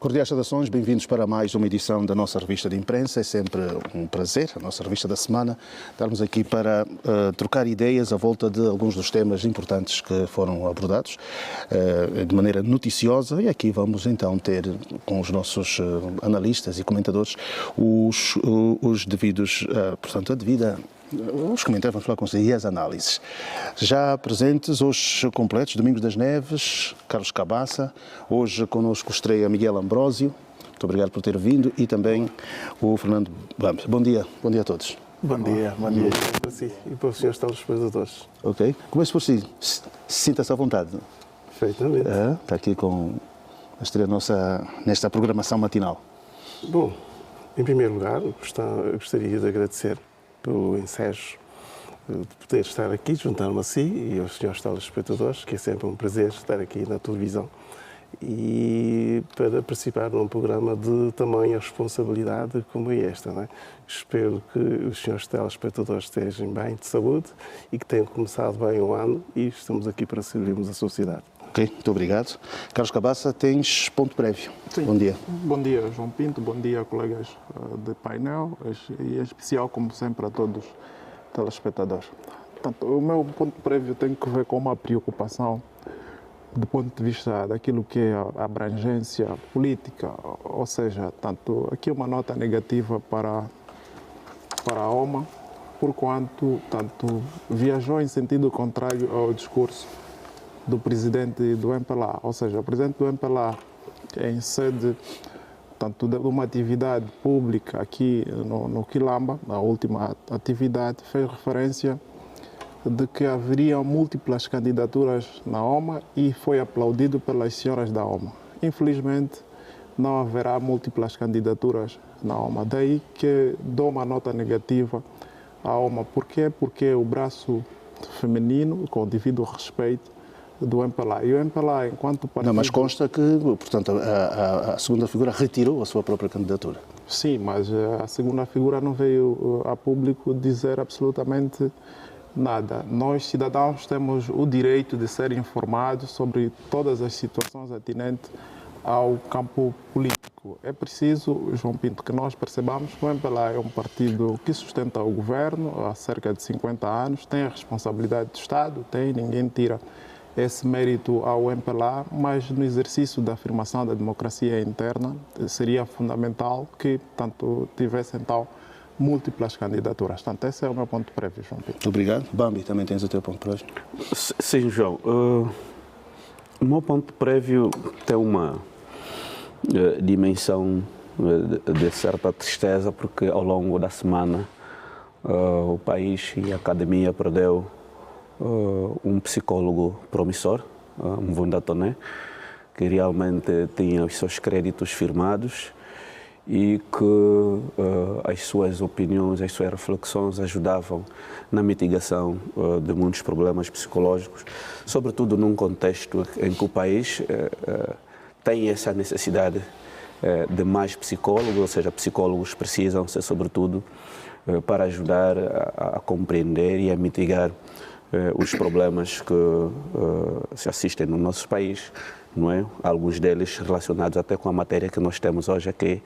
Cordiais saudações, bem-vindos para mais uma edição da nossa revista de imprensa. É sempre um prazer, a nossa revista da semana, estarmos aqui para trocar ideias à volta de alguns dos temas importantes que foram abordados de maneira noticiosa. E aqui vamos então ter com os nossos analistas e comentadores os devidos, portanto, a devida... Os comentários, vamos falar com vocês, e as análises. Já presentes, hoje completos, Domingos das Neves, Carlos Cabaça, hoje connosco estreia Miguel Ambrósio, muito obrigado por ter vindo, e também o Fernando Bambi. Bom dia a todos. Bom dia para si e para os senhores telespectadores. Ok, começo por si, sinta-se à vontade. Perfeitamente. Está aqui com a estreia nossa nesta programação matinal. Bom, em primeiro lugar, gostaria de agradecer pelo ensejo de poder estar aqui, juntar-me a si e aos senhores telespectadores, que é sempre um prazer estar aqui na televisão e para participar num programa de tamanha responsabilidade como é esta. Não é? Espero que os senhores telespectadores estejam bem, de saúde e que tenham começado bem o ano e estamos aqui para servirmos a sociedade. Ok, muito obrigado. Carlos Cabaça, tens ponto prévio. Sim. Bom dia. Bom dia, João Pinto. Bom dia, colegas de painel. E em especial, como sempre, a todos os telespectadores. Portanto, o meu ponto prévio tem que ver com uma preocupação do ponto de vista daquilo que é a abrangência política. Ou seja, tanto aqui uma nota negativa para a OMA, porquanto tanto viajou em sentido contrário ao discurso do presidente do MPLA, ou seja, o presidente do MPLA, em sede tanto de uma atividade pública aqui no Quilamba, a última atividade, fez referência de que haveria múltiplas candidaturas na OMA e foi aplaudido pelas senhoras da OMA. Infelizmente, não haverá múltiplas candidaturas na OMA, daí que dou uma nota negativa à OMA. Por quê? Porque o braço feminino, com o devido respeito, do MPLA. E o MPLA, enquanto partido... Não, mas consta que, portanto, a segunda figura retirou a sua própria candidatura. Sim, mas a segunda figura não veio a público dizer absolutamente nada. Nós, cidadãos, temos o direito de ser informados sobre todas as situações atinentes ao campo político. É preciso, João Pinto, que nós percebamos que o MPLA é um partido que sustenta o governo há cerca de 50 anos, tem a responsabilidade do Estado, ninguém tira esse mérito ao MPLA, mas no exercício da afirmação da democracia interna seria fundamental que tanto tivesse então múltiplas candidaturas. Portanto, esse é o meu ponto prévio, João Pedro. Muito obrigado. Bambi, também tens o teu ponto prévio? Sim, João. O meu ponto prévio tem uma dimensão de certa tristeza, porque ao longo da semana o país e a academia perdeu um psicólogo promissor, Mvunda Toné, que realmente tinha os seus créditos firmados e que as suas opiniões, as suas reflexões ajudavam na mitigação de muitos problemas psicológicos, sobretudo num contexto em que o país tem essa necessidade de mais psicólogos, ou seja, psicólogos precisam ser, sobretudo, para ajudar a compreender e a mitigar os problemas que se assistem no nosso país, não é? Alguns deles relacionados até com a matéria que nós temos hoje aqui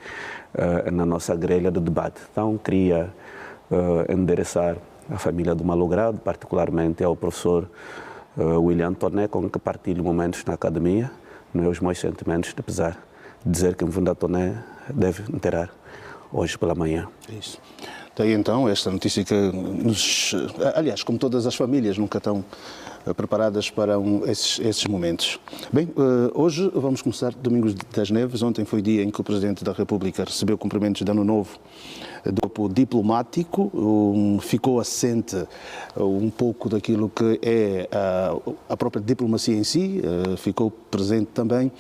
na nossa grelha do debate. Então, queria endereçar a família do malogrado, particularmente ao professor William Toné, com que partilho momentos na academia, não é? Os meus sentimentos de pesar, de dizer que Mvunda Toné deve enterrar hoje pela manhã. Isso. Daí então esta notícia que nos... Aliás, como todas as famílias nunca estão preparadas para esses momentos. Bem, hoje vamos começar Domingos das Neves. Ontem foi dia em que o Presidente da República recebeu cumprimentos de Ano Novo do grupo diplomático, ficou assente um pouco daquilo que é a própria diplomacia em si, ficou presente também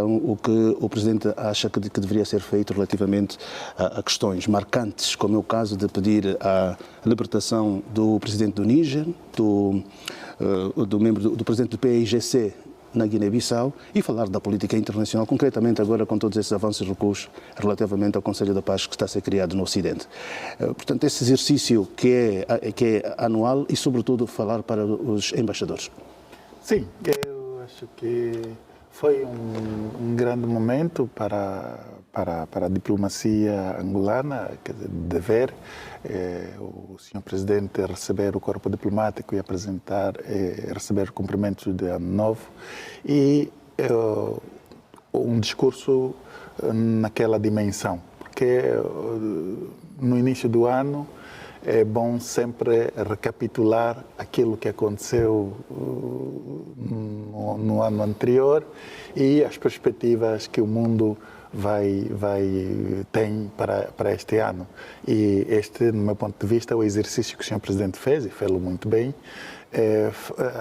o que o Presidente acha que deveria ser feito relativamente a questões marcantes, como é o caso de pedir a libertação do Presidente do Níger, do Presidente do PAIGC na Guiné-Bissau e falar da política internacional, concretamente agora com todos esses avanços e recuos relativamente ao Conselho da Paz que está a ser criado no Ocidente. Portanto, esse exercício que é anual e, sobretudo, falar para os embaixadores. Sim, eu acho que Foi um grande momento para a diplomacia angolana, quer dizer, de ver o Sr. Presidente receber o corpo diplomático e receber cumprimentos de Ano Novo e um discurso naquela dimensão, porque no início do ano é bom sempre recapitular aquilo que aconteceu no ano anterior e as perspectivas que o mundo tem para este ano. E este, no meu ponto de vista, é o exercício que o Sr. Presidente fez, e fez-lo muito bem,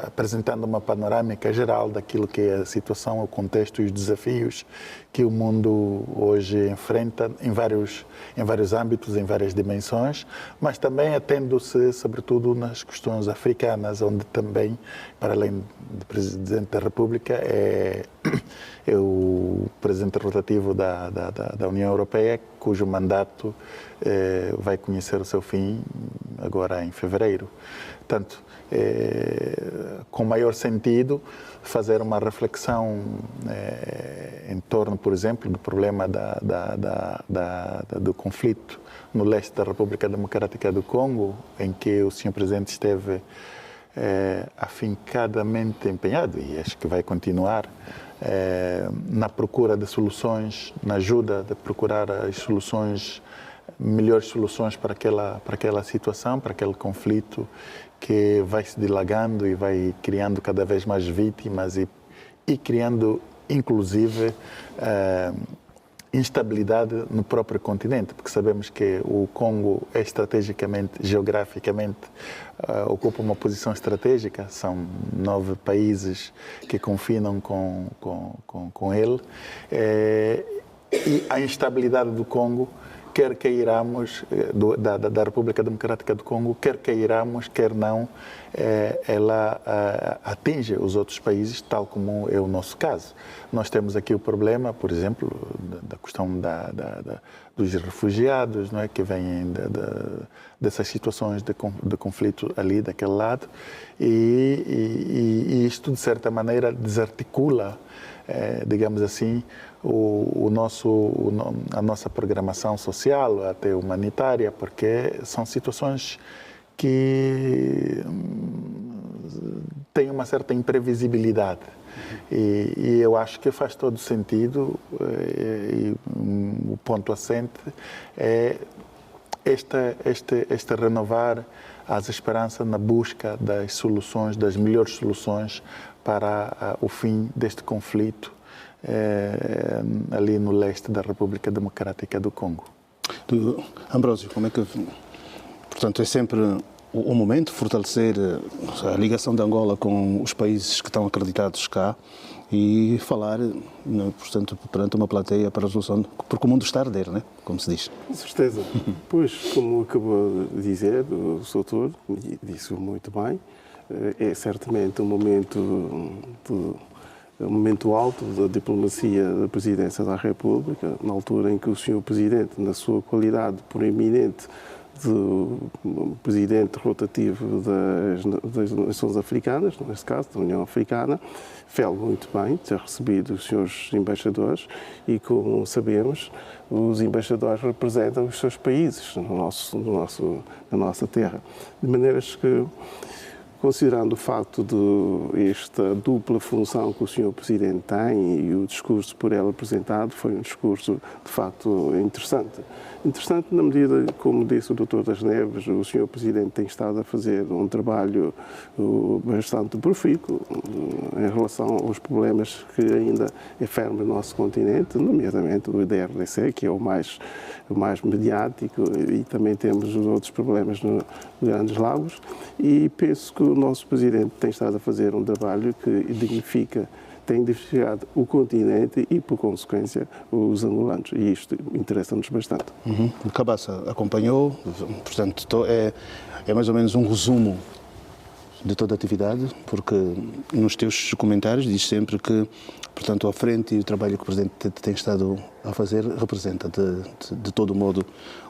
apresentando uma panorâmica geral daquilo que é a situação, o contexto e os desafios que o mundo hoje enfrenta em vários âmbitos, em várias dimensões, mas também atendo-se, sobretudo, nas questões africanas, onde também, para além do Presidente da República, é o Presidente rotativo da União Europeia, cujo mandato vai conhecer o seu fim agora em fevereiro. Portanto, com maior sentido, fazer uma reflexão em torno, por exemplo, do problema do conflito no leste da República Democrática do Congo, em que o Sr. Presidente esteve afincadamente empenhado, e acho que vai continuar, na procura de soluções, na ajuda de procurar as soluções, melhores soluções para aquela situação, para aquele conflito que vai se dilagando e vai criando cada vez mais vítimas e criando, inclusive, instabilidade no próprio continente, porque sabemos que o Congo é estrategicamente, geograficamente, ocupa uma posição estratégica, são 9 países que confinam com ele, e a instabilidade do Congo, quer queiramos, da República Democrática do Congo, quer queiramos, quer não, ela atinge os outros países, tal como é o nosso caso. Nós temos aqui o problema, por exemplo, da questão dos refugiados, não é, que vêm dessas situações de conflito ali, daquele lado, e isto, de certa maneira, desarticula, digamos assim, a nossa programação social, até humanitária, porque são situações que têm uma certa imprevisibilidade. E eu acho que faz todo sentido, e o ponto assente é este renovar as esperanças na busca das soluções, das melhores soluções para o fim deste conflito ali no leste da República Democrática do Congo. Ambrósio, como é que... Portanto, é sempre o momento de fortalecer a ligação de Angola com os países que estão acreditados cá e falar, portanto, perante uma plateia para a resolução, porque o mundo está a arder, né? Como se diz. Com certeza. Pois, como acabou de dizer o doutor, disse muito bem, é certamente um momento alto da diplomacia da Presidência da República, na altura em que o Sr. Presidente, na sua qualidade proeminente de Presidente rotativo das Nações Africanas, neste caso, da União Africana, fez muito bem ter recebido os seus embaixadores e, como sabemos, os embaixadores representam os seus países na nossa terra. De maneiras que, considerando o facto de esta dupla função que o Sr. Presidente tem e o discurso por ela apresentado, foi um discurso, de facto, interessante. Interessante na medida, como disse o Dr. das Neves, o Sr. Presidente tem estado a fazer um trabalho bastante profícuo em relação aos problemas que ainda enfermam o nosso continente, nomeadamente o DRDC, que é o mais mediático, e também temos os outros problemas nos Grandes Lagos, e penso que o nosso Presidente tem estado a fazer um trabalho que tem dignificado o continente e, por consequência, os angolanos. E isto interessa-nos bastante. O Cabaça acompanhou, portanto, é mais ou menos um resumo de toda a atividade, porque nos teus comentários diz sempre que, portanto, a frente e o trabalho que o Presidente tem estado a fazer representa, de todo modo,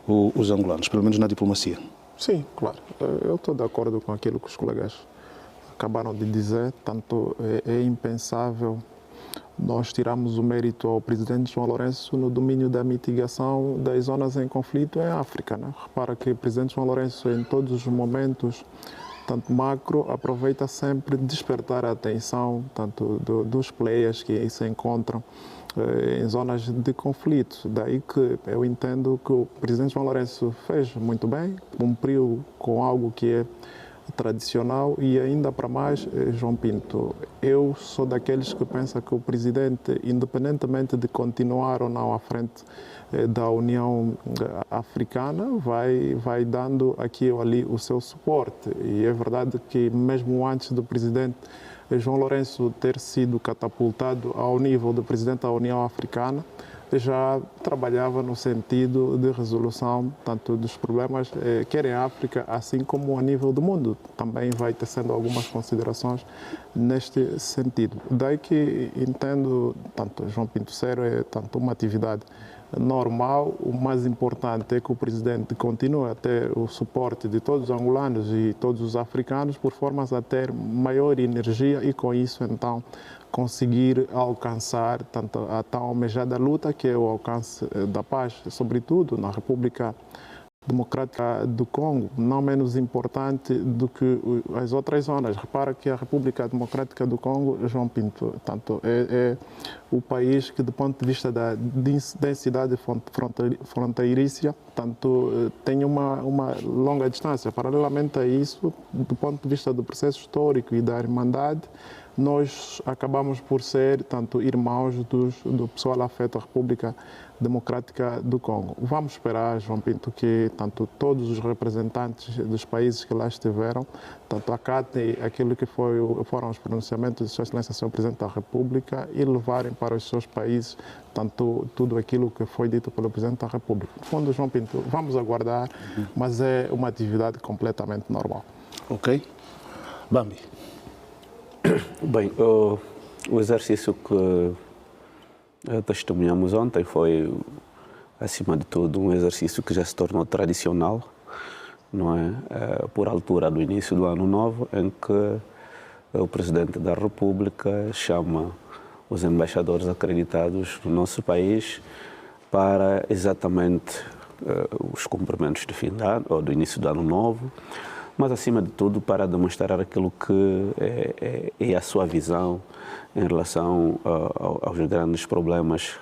os angolanos, pelo menos na diplomacia. Sim, claro. Eu estou de acordo com aquilo que os colegas acabaram de dizer, tanto é impensável nós tiramos o mérito ao presidente João Lourenço no domínio da mitigação das zonas em conflito em África, né? Repara que o presidente João Lourenço, em todos os momentos, tanto macro, aproveita sempre despertar a atenção tanto dos players que se encontram em zonas de conflito. Daí que eu entendo que o presidente João Lourenço fez muito bem, cumpriu com algo que é tradicional e ainda para mais, João Pinto, eu sou daqueles que pensam que o presidente, independentemente de continuar ou não à frente da União Africana, vai dando aqui ou ali o seu suporte. E é verdade que mesmo antes do presidente João Lourenço ter sido catapultado ao nível do presidente da União Africana, já trabalhava no sentido de resolução tanto dos problemas, quer em África, assim como a nível do mundo. Também vai tecendo algumas considerações neste sentido. Daí que entendo, tanto João Pinto Cero é tanto uma atividade normal, o mais importante é que o presidente continue a ter o suporte de todos os angolanos e todos os africanos, por formas a ter maior energia e com isso então conseguir alcançar tanto a tão almejada luta que é o alcance da paz, sobretudo na República Democrática do Congo, não menos importante do que as outras zonas. Repara que a República Democrática do Congo, João Pinto, tanto é o país que, do ponto de vista da densidade fronteiriça, tanto tem uma longa distância. Paralelamente a isso, do ponto de vista do processo histórico e da irmandade, nós acabamos por ser tanto irmãos do pessoal afeto à República Democrática do Congo. Vamos esperar, João Pinto, que tanto todos os representantes dos países que lá estiveram, tanto acatem aquilo que foram os pronunciamentos de Sua Excelência, Sr. Presidente da República e levarem para os seus países tanto tudo aquilo que foi dito pelo Presidente da República. No fundo, João Pinto, vamos aguardar, mas é uma atividade completamente normal. Ok. Bambi. Bem, o exercício que testemunhamos ontem foi, acima de tudo, um exercício que já se tornou tradicional, não é? Por altura do início do ano novo, em que o Presidente da República chama os embaixadores acreditados no nosso país para exatamente os cumprimentos de fim de ano, ou do início do ano novo, mas, acima de tudo, para demonstrar aquilo que é a sua visão em relação aos grandes problemas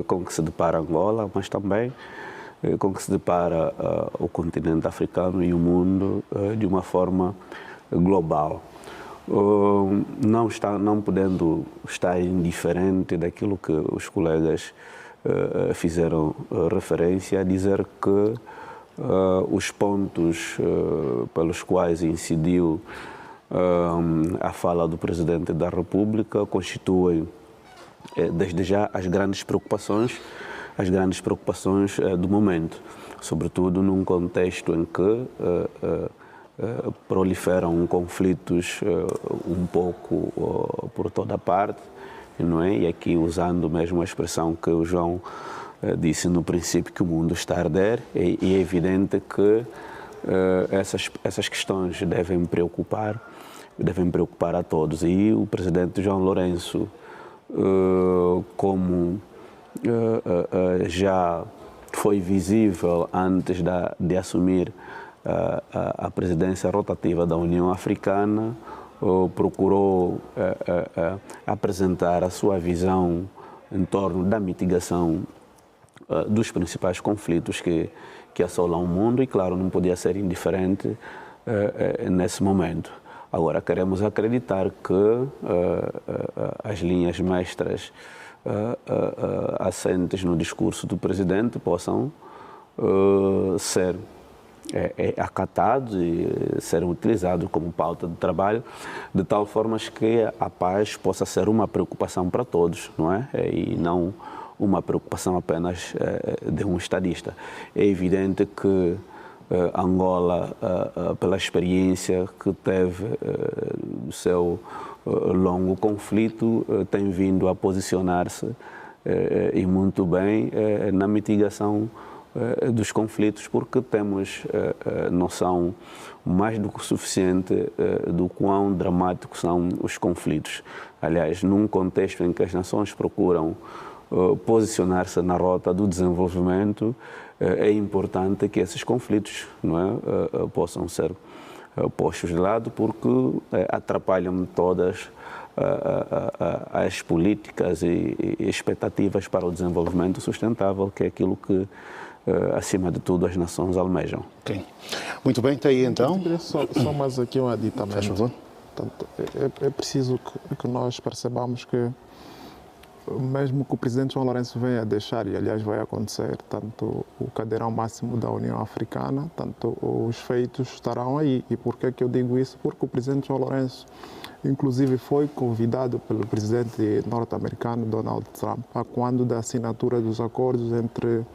com que se depara Angola, mas também com que se depara o continente africano e o mundo de uma forma global. Não podendo estar indiferente daquilo que os colegas fizeram referência, a dizer que os pontos pelos quais incidiu a fala do Presidente da República constituem, desde já, as grandes preocupações do momento, sobretudo num contexto em que proliferam conflitos um pouco por toda parte, não é? E aqui, usando mesmo a expressão que o João disse no princípio, que o mundo está a arder, e é evidente que essas questões devem preocupar a todos. E o Presidente João Lourenço, como já foi visível antes de assumir a presidência rotativa da União Africana, procurou apresentar a sua visão em torno da mitigação dos principais conflitos que assolam o mundo, e, claro, não podia ser indiferente nesse momento. Agora, queremos acreditar que as linhas mestras assentes no discurso do Presidente possam ser acatados e serem utilizados como pauta de trabalho, de tal forma que a paz possa ser uma preocupação para todos, não é? E não uma preocupação apenas de um estadista. É evidente que Angola, pela experiência que teve do seu longo conflito, tem vindo a posicionar-se e muito bem na mitigação dos conflitos, porque temos noção mais do que suficiente do quão dramáticos são os conflitos. Aliás, num contexto em que as nações procuram posicionar-se na rota do desenvolvimento, é importante que esses conflitos, não é, possam ser postos de lado, porque atrapalham todas as políticas e expectativas para o desenvolvimento sustentável, que é aquilo que, acima de tudo, as nações almejam. Okay. Muito bem, está aí então. Só mais aqui um aditamento. Faz favor. Portanto, é preciso que nós percebamos que, mesmo que o presidente João Lourenço venha a deixar, e aliás vai acontecer, tanto o cadeirão máximo da União Africana, tanto os feitos estarão aí. E por que eu digo isso? Porque o presidente João Lourenço, inclusive, foi convidado pelo presidente norte-americano Donald Trump a quando da assinatura dos acordos entre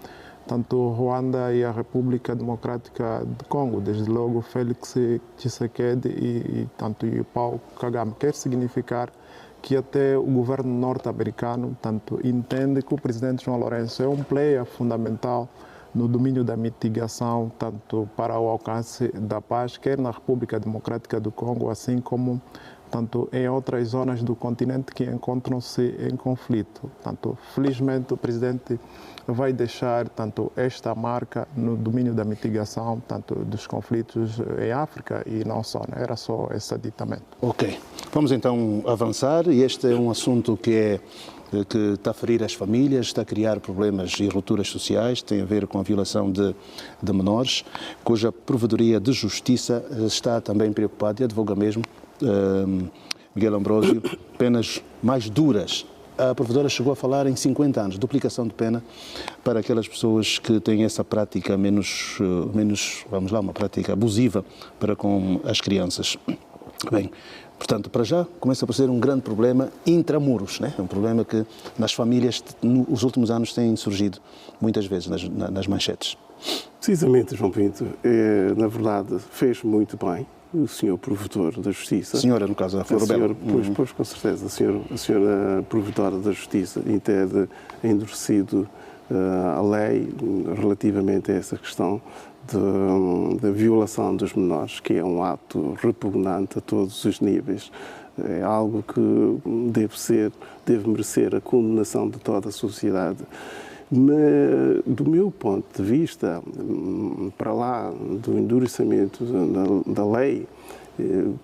tanto Ruanda e a República Democrática do Congo, desde logo Félix Tshisekedi e tanto o Paul Kagame. Quer significar que até o governo norte-americano tanto entende que o presidente João Lourenço é um player fundamental no domínio da mitigação, tanto para o alcance da paz, quer na República Democrática do Congo, assim como tanto em outras zonas do continente que encontram-se em conflito. Tanto, felizmente, o presidente vai deixar tanto esta marca no domínio da mitigação, tanto dos conflitos em África e não só. Né? Era só esse aditamento. Ok. Vamos então avançar, e este é um assunto que está a ferir as famílias, está a criar problemas e rupturas sociais, tem a ver com a violação de menores, cuja Provedoria de Justiça está também preocupada e advoga mesmo, Miguel Ambrósio, penas mais duras. A Provedora chegou a falar em 50 anos, duplicação de pena para aquelas pessoas que têm essa prática menos, vamos lá, uma prática abusiva para com as crianças. Bem, portanto, para já começa a aparecer um grande problema intramuros, né? Um problema que nas famílias nos últimos anos tem surgido muitas vezes nas manchetes. Precisamente, João Pinto, na verdade fez muito bem o senhor Provedor da Justiça. A senhora, no caso, a Flor Bela. Pois, com certeza, a senhora Provedora da Justiça ter endurecido a lei relativamente a essa questão da violação dos menores, que é um ato repugnante a todos os níveis. É algo que deve merecer a condenação de toda a sociedade. Mas, do meu ponto de vista, para lá do endurecimento da lei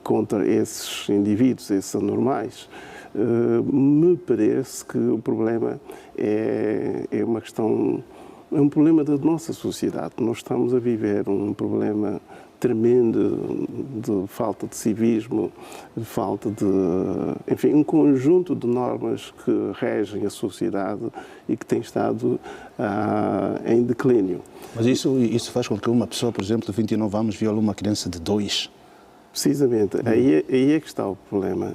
contra esses indivíduos, esses anormais, me parece que o problema é uma questão, é um problema da nossa sociedade. Nós estamos a viver um problema tremendo de falta de civismo, de falta de, enfim, um conjunto de normas que regem a sociedade e que tem estado em declínio. Mas isso faz com que uma pessoa, por exemplo, de 29 anos viole uma criança de 2? Precisamente, aí é que está o problema.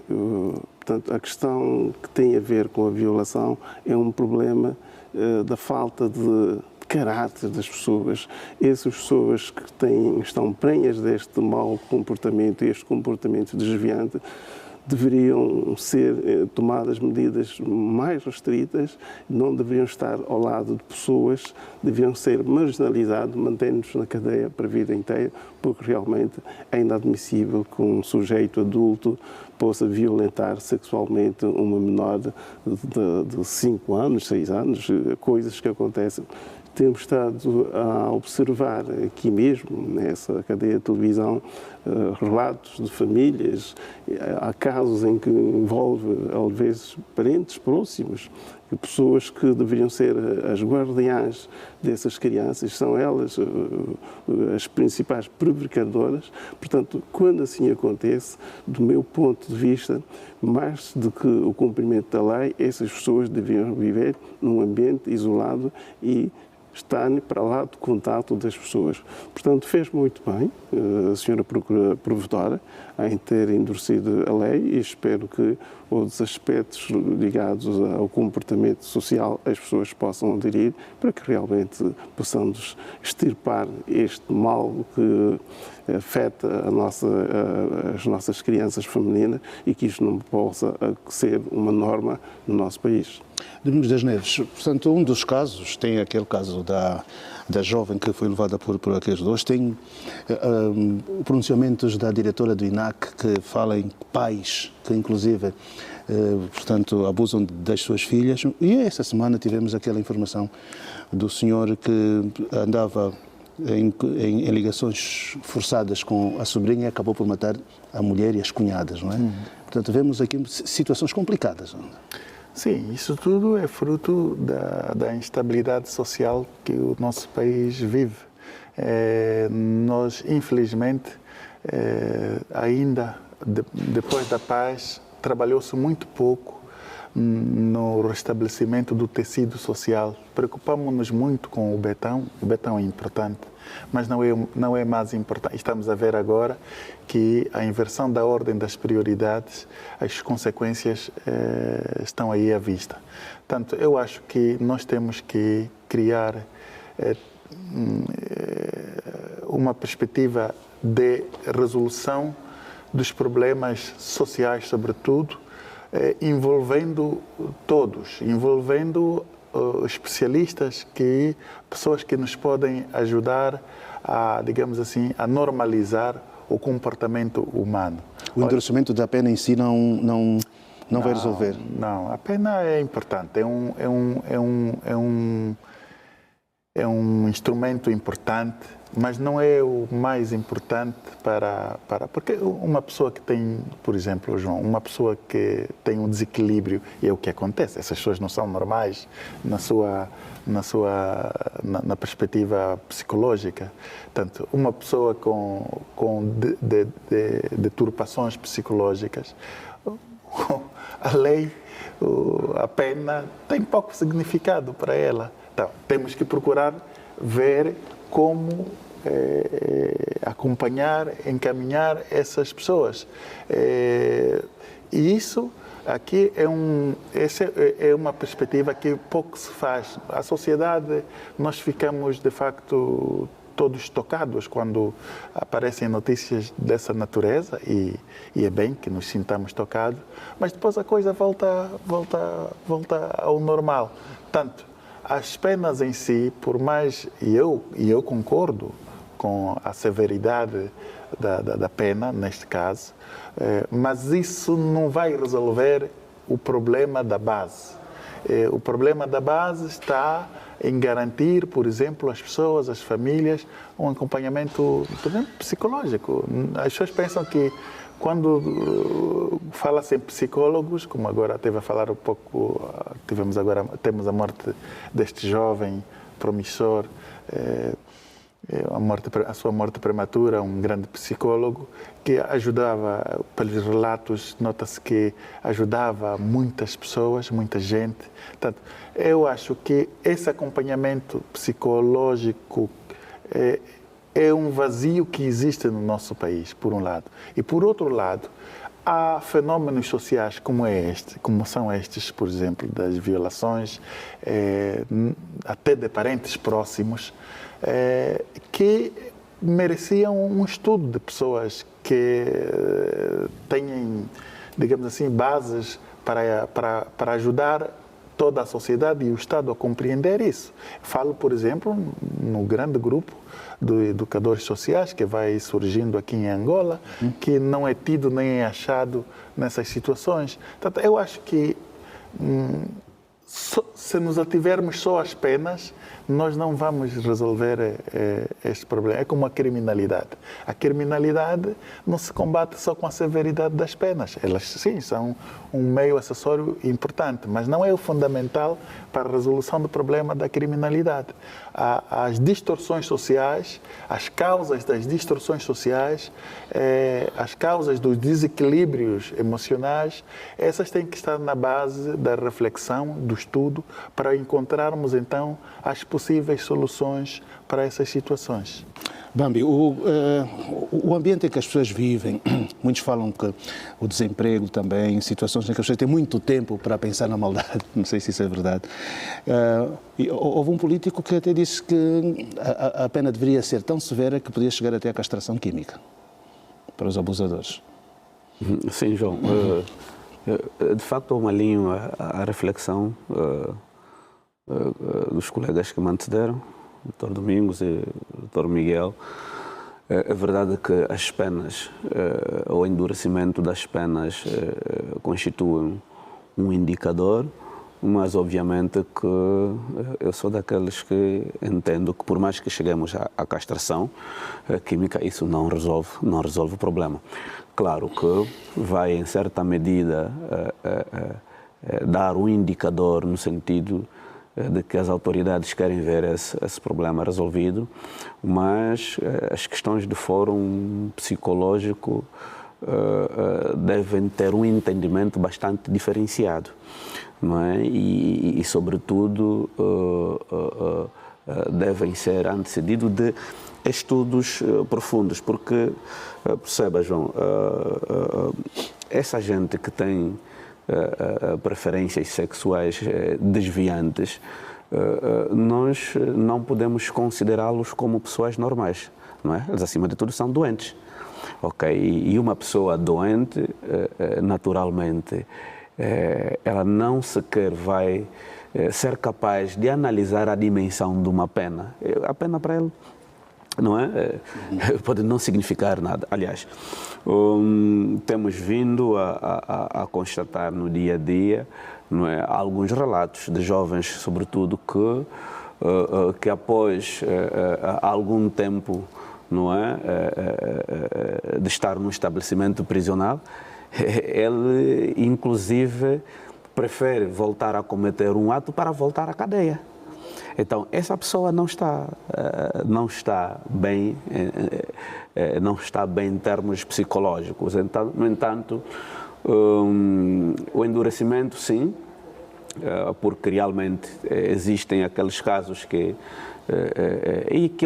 Portanto, a questão que tem a ver com a violação é um problema da falta de caráter das pessoas. Essas pessoas que estão prenhas deste mau comportamento, este comportamento desviante, deveriam ser tomadas medidas mais restritas, não deveriam estar ao lado de pessoas, deveriam ser marginalizados, mantendo-nos na cadeia para a vida inteira, porque realmente é inadmissível que um sujeito adulto possa violentar sexualmente uma menor de 5 anos, 6 anos, coisas que acontecem. Temos estado a observar aqui mesmo, nessa cadeia de televisão, relatos de famílias. Há casos em que envolve, às vezes, parentes próximos, pessoas que deveriam ser as guardiãs dessas crianças, são elas as principais prevaricadoras. Portanto, quando assim acontece, do meu ponto de vista, mais do que o cumprimento da lei, essas pessoas deveriam viver num ambiente isolado e estar para lá do contato das pessoas. Portanto, fez muito bem a senhora Provedora em ter endurecido a lei e espero que outros aspectos ligados ao comportamento social as pessoas possam aderir para que realmente possamos extirpar este mal que afeta as nossas crianças femininas e que isto não possa ser uma norma no nosso país. Domingos das Neves, portanto, um dos casos, tem aquele caso da jovem que foi levada por aqueles dois, tem pronunciamentos da diretora do INAC que fala em pais que, inclusive, portanto, abusam das suas filhas. E essa semana tivemos aquela informação do senhor que andava em ligações forçadas com a sobrinha e acabou por matar a mulher e as cunhadas, não é? Portanto, vemos aqui situações complicadas. Não é? Sim, isso tudo é fruto da instabilidade social que o nosso país vive. Nós, infelizmente, ainda depois da paz, trabalhou-se muito pouco no restabelecimento do tecido social. Preocupamos-nos muito com o Betão. O Betão é importante, mas não é mais importante. Estamos a ver agora que a inversão da ordem das prioridades, as consequências estão aí à vista. Portanto, eu acho que nós temos que criar uma perspectiva de resolução dos problemas sociais, sobretudo, envolvendo todos, envolvendo especialistas, pessoas que nos podem ajudar a, digamos assim, a normalizar o comportamento humano. O endurecimento da pena em si não vai resolver? Não, a pena é importante, é um instrumento importante, mas não é o mais importante porque uma pessoa que tem, por exemplo, João, uma pessoa que tem um desequilíbrio, e é o que acontece, essas pessoas não são normais na perspectiva psicológica. Portanto, uma pessoa com deturpações psicológicas, a lei, a pena tem pouco significado para ela. Então, temos que procurar ver como acompanhar, encaminhar essas pessoas. E isso aqui essa é uma perspectiva que pouco se faz. A sociedade, nós ficamos, de facto, todos tocados quando aparecem notícias dessa natureza e é bem que nos sintamos tocados, mas depois a coisa volta ao normal. Portanto, as penas em si, por mais, e eu concordo com a severidade da pena, neste caso, mas isso não vai resolver o problema da base. O problema da base está em garantir, por exemplo, às pessoas, às famílias, um acompanhamento, por exemplo, psicológico. As pessoas pensam que quando fala-se em psicólogos, como agora teve a falar um pouco, temos a morte deste jovem promissor, a sua morte prematura, um grande psicólogo que ajudava, pelos relatos, nota-se que ajudava muitas pessoas, muita gente. Portanto, eu acho que esse acompanhamento psicológico é um vazio que existe no nosso país, por um lado. E, por outro lado, há fenómenos sociais como são estes, por exemplo, das violações, até de parentes próximos, que mereciam um estudo de pessoas que têm, digamos assim, bases para ajudar toda a sociedade e o Estado a compreender isso. Falo, por exemplo, no grande grupo de educadores sociais que vai surgindo aqui em Angola, que não é tido nem é achado nessas situações. Portanto, eu acho que se nos ativermos só às penas, nós não vamos resolver este problema. É como a criminalidade. A criminalidade não se combate só com a severidade das penas. Elas, sim, são um meio acessório importante, mas não é o fundamental para a resolução do problema da criminalidade. As distorções sociais, as causas das distorções sociais, as causas dos desequilíbrios emocionais, essas têm que estar na base da reflexão, do estudo, para encontrarmos, então, as possíveis soluções para essas situações. Bambi, o ambiente em que as pessoas vivem, muitos falam que o desemprego também, situações em que as pessoas têm muito tempo para pensar na maldade, não sei se isso é verdade. Houve um político que até disse que a pena deveria ser tão severa que podia chegar até a castração química para os abusadores. Sim, João. De facto, eu me alinho à reflexão dos colegas que me antecederam, o Dr. Domingos e o Dr. Miguel. É verdade que as penas, o endurecimento das penas constituem um indicador, mas obviamente que eu sou daqueles que entendo que por mais que cheguemos à castração química, isso não resolve o problema. Claro que vai, em certa medida, dar um indicador no sentido de que as autoridades querem ver esse problema resolvido, mas as questões de fórum psicológico devem ter um entendimento bastante diferenciado, não é? E sobretudo, devem ser antecedidos de estudos profundos, porque, perceba, João, essa gente que tem preferências sexuais desviantes, nós não podemos considerá-los como pessoas normais, não é? Eles, acima de tudo, são doentes. Ok? E uma pessoa doente, naturalmente, ela não sequer vai ser capaz de analisar a dimensão de uma pena. A pena para ele, não é? Pode não significar nada. Aliás, temos vindo a constatar no dia a dia, não é, alguns relatos de jovens, sobretudo, que após algum tempo, não é, de estar num estabelecimento prisional, ele, inclusive, prefere voltar a cometer um ato para voltar à cadeia. Então, essa pessoa não está bem em termos psicológicos. Então, no entanto, o endurecimento, sim, porque realmente existem aqueles casos que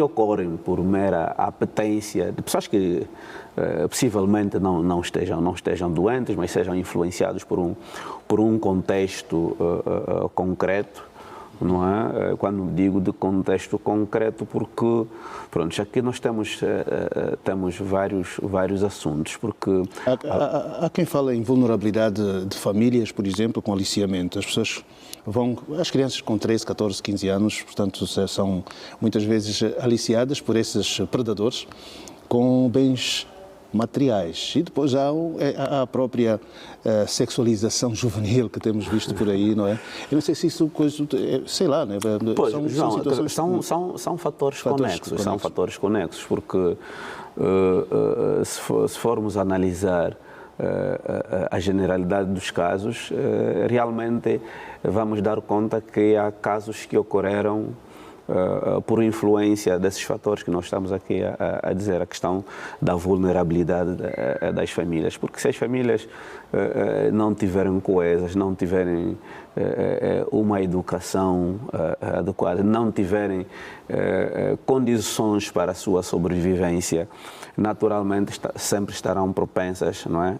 ocorrem por mera apetência de pessoas que possivelmente não estejam doentes, mas sejam influenciados por um contexto concreto. Não é? Quando digo de contexto concreto, porque pronto, aqui nós temos vários assuntos, porque há quem fala em vulnerabilidade de famílias, por exemplo, com aliciamento. As crianças com 13, 14, 15 anos, portanto, são muitas vezes aliciadas por esses predadores com bens materiais. E depois há a própria sexualização juvenil que temos visto por aí, não é? Eu não sei se isso, sei lá, não é? Pois, são fatores conexos. São fatores conexos, porque se formos analisar a generalidade dos casos, realmente vamos dar conta que há casos que ocorreram por influência desses fatores que nós estamos aqui a dizer, a questão da vulnerabilidade das famílias. Porque se as famílias não tiverem coesas, não tiverem uma educação adequada, não tiverem condições para a sua sobrevivência, naturalmente sempre estarão propensas, não é,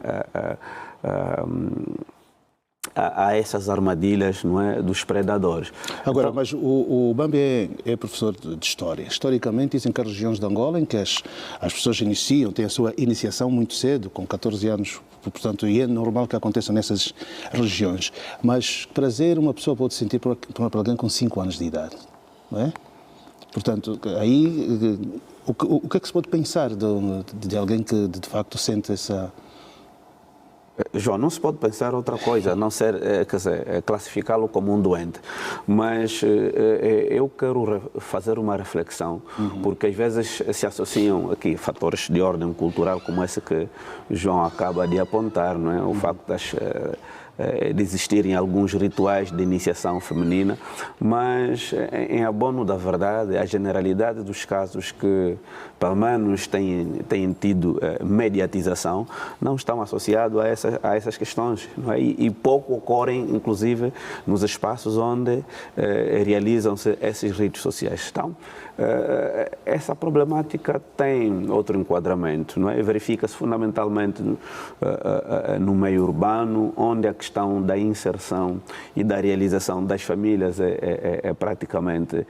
a essas armadilhas, não é, dos predadores. Agora, então, mas o Bambi é professor de História. Historicamente, dizem que há regiões de Angola em que as pessoas têm a sua iniciação muito cedo, com 14 anos, portanto, e é normal que aconteça nessas regiões. Mas prazer uma pessoa pode sentir por alguém com 5 anos de idade, não é? Portanto, aí, o que é que se pode pensar de alguém que, de facto, sente essa... João, não se pode pensar outra coisa, a não ser, quer dizer, classificá-lo como um doente. Mas eu quero fazer uma reflexão, porque às vezes se associam aqui fatores de ordem cultural como esse que João acaba de apontar, não é? O facto de existirem alguns rituais de iniciação feminina, mas em abono da verdade, a generalidade dos casos que pelo menos têm tido mediatização não estão associados a essas questões, não é? E pouco ocorrem, inclusive, nos espaços onde realizam-se esses ritos sociais. Então, essa problemática tem outro enquadramento, não é? Verifica-se fundamentalmente no meio urbano, onde a questão da inserção e da realização das famílias é praticamente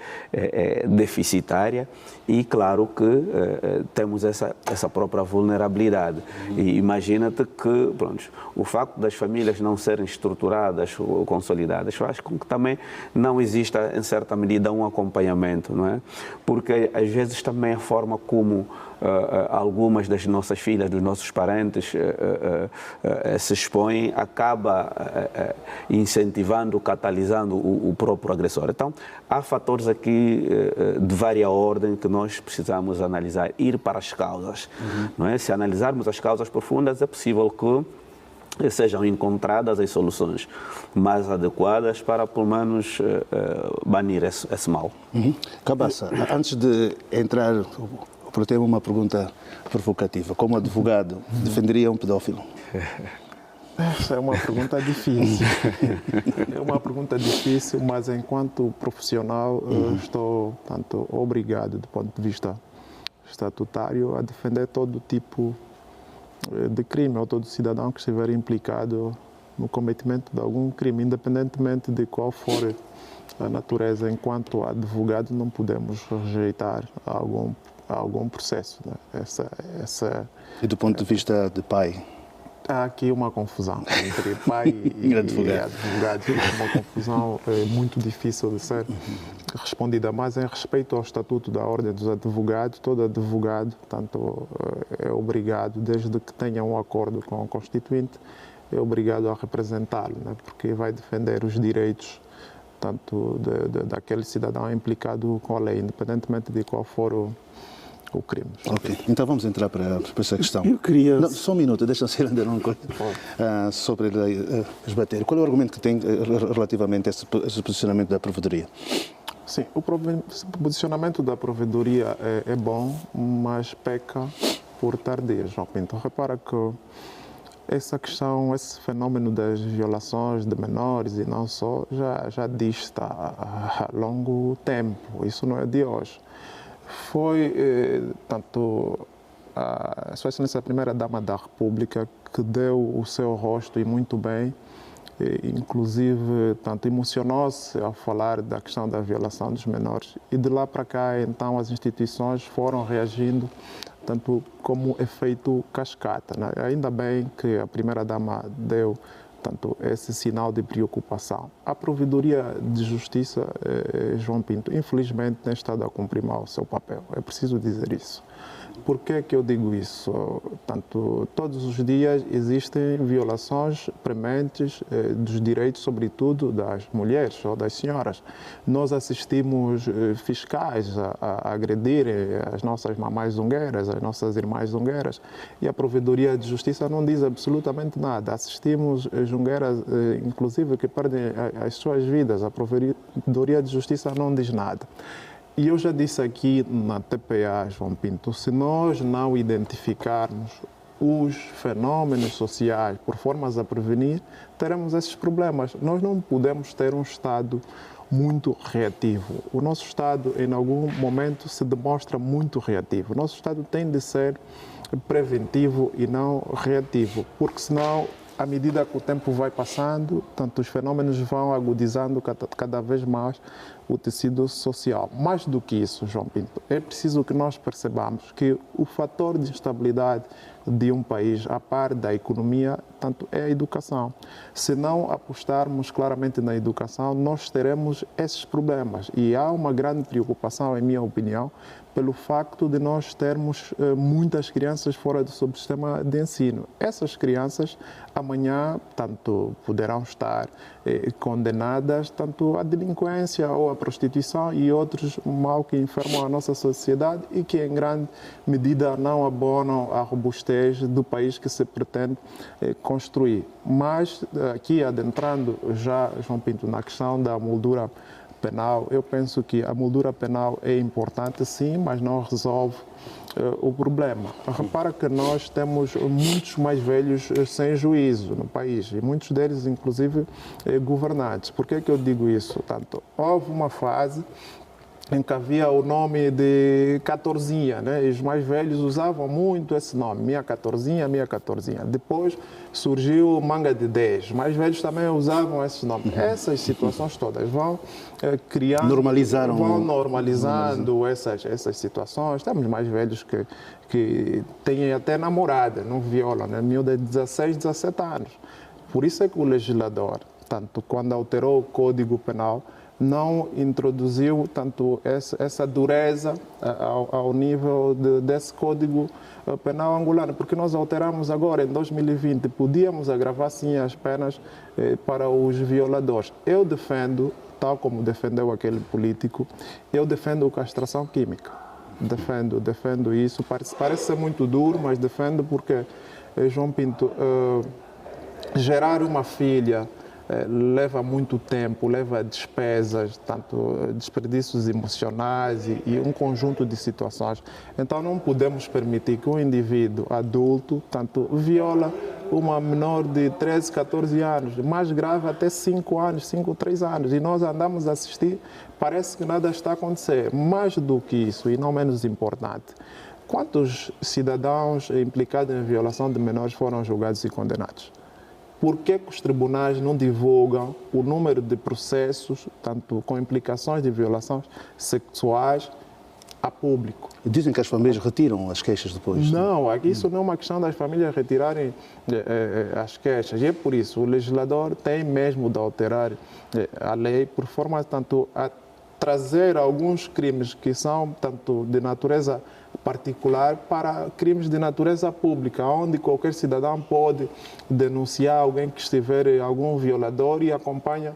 deficitária e claro que temos essa própria vulnerabilidade. E imagina-te que pronto, o facto das famílias não serem estruturadas ou consolidadas faz com que também não exista, em certa medida, um acompanhamento, não é? Porque às vezes também a forma como algumas das nossas filhas, dos nossos parentes se expõem, acaba incentivando, catalisando o próprio agressor. Então, há fatores aqui de vária ordem que nós precisamos analisar, ir para as causas. Não é? Se analisarmos as causas profundas, é possível que sejam encontradas as soluções mais adequadas para, pelo menos, banir esse mal. Cabaça, antes de entrar, eu tenho uma pergunta provocativa. Como advogado, defenderia um pedófilo? Essa é uma pergunta difícil. É uma pergunta difícil, mas enquanto profissional estou, tanto, obrigado, do ponto de vista estatutário, a defender todo tipo de crime, ou todo cidadão que estiver implicado no cometimento de algum crime, independentemente de qual for a natureza. Enquanto advogado, não podemos rejeitar algum processo, né? E do ponto de vista de pai? Há aqui uma confusão entre pai e advogado. Uma confusão muito difícil de ser respondida, mas em respeito ao Estatuto da Ordem dos Advogados, todo advogado, tanto é obrigado, desde que tenha um acordo com o Constituinte, é obrigado a representá-lo, né? Porque vai defender os direitos tanto daquele cidadão implicado com a lei, independentemente de qual for o crime. Ok, então vamos entrar para essa questão. Eu queria... Não, só um minuto, deixa-me ser ainda uma coisa sobre esbater. Qual é o argumento que tem relativamente a esse posicionamento da Provedoria? Sim, o posicionamento da Provedoria é bom, mas peca por tardia, João Pinto. Repara que essa questão, esse fenômeno das violações de menores e não só, já dista há longo tempo. Isso não é de hoje. Foi, tanto, a Sua Excelência a Primeira-Dama da República que deu o seu rosto e muito bem, inclusive, tanto emocionou-se ao falar da questão da violação dos menores. E de lá para cá, então, as instituições foram reagindo tanto como efeito cascata, né? Ainda bem que a Primeira-Dama deu tanto esse sinal de preocupação. A Provedoria de Justiça, João Pinto, infelizmente tem estado a cumprir mal o seu papel. É preciso dizer isso. Por que que eu digo isso? Tanto, todos os dias existem violações prementes dos direitos, sobretudo das mulheres ou das senhoras. Nós assistimos fiscais a agredirem as nossas mamães zungueiras, as nossas irmãs zungueiras, e a Provedoria de Justiça não diz absolutamente nada. Assistimos zungueiras, inclusive, que perdem as suas vidas. A Provedoria de Justiça não diz nada. E eu já disse aqui na TPA, João Pinto, se nós não identificarmos os fenômenos sociais por formas a prevenir, teremos esses problemas. Nós não podemos ter um Estado muito reativo. O nosso Estado, em algum momento, se demonstra muito reativo. O nosso Estado tem de ser preventivo e não reativo, porque senão, à medida que o tempo vai passando, tanto os fenômenos vão agudizando cada vez mais o tecido social. Mais do que isso, João Pinto, é preciso que nós percebamos que o fator de instabilidade de um país, a par da economia, tanto é a educação. Se não apostarmos claramente na educação, nós teremos esses problemas. E há uma grande preocupação, em minha opinião, pelo facto de nós termos muitas crianças fora do subsistema de ensino. Essas crianças, amanhã, tanto poderão estar condenadas tanto à delinquência ou à prostituição e outros mal que enfermam a nossa sociedade e que, em grande medida, não abonam a robustez do país que se pretende construir. Mas, aqui adentrando já, João Pinto, na questão da moldura penal, eu penso que a moldura penal é importante, sim, mas não resolve o problema. Repara que nós temos muitos mais velhos sem juízo no país, e muitos deles, inclusive, governantes. Por que que eu digo isso? Tanto, houve uma fase em que havia o nome de Catorzinha, né? E os mais velhos usavam muito esse nome, minha Catorzinha, minha Catorzinha. Depois surgiu Manga de 10, os mais velhos também usavam esse nome. Essas situações todas vão criando, vão normalizando essas situações. Temos mais velhos que têm até namorada, não violam, né? Miúda de 16, 17 anos. Por isso é que o legislador, tanto quando alterou o Código Penal, não introduziu tanto essa dureza ao nível desse Código Penal angolano, porque nós alteramos agora, em 2020, podíamos agravar sim as penas para os violadores. Eu defendo, tal como defendeu aquele político, eu defendo a castração química. Defendo isso. Parece ser muito duro, mas defendo porque, João Pinto, gerar uma filha leva muito tempo, leva despesas, tanto desperdícios emocionais e um conjunto de situações. Então não podemos permitir que um indivíduo adulto tanto viola uma menor de 13, 14 anos, mais grave até 5 anos, 5, 3 anos. E nós andamos a assistir, parece que nada está a acontecer. Mais do que isso, e não menos importante, quantos cidadãos implicados em violação de menores foram julgados e condenados? Por que os tribunais não divulgam o número de processos, tanto com implicações de violações sexuais, a público? Dizem que as famílias retiram as queixas depois. Não, aqui isso não é uma questão das famílias retirarem as queixas. E é por isso, o legislador tem mesmo de alterar a lei por forma tanto a trazer alguns crimes que são tanto de natureza particular para crimes de natureza pública, onde qualquer cidadão pode denunciar alguém que estiver algum violador e acompanha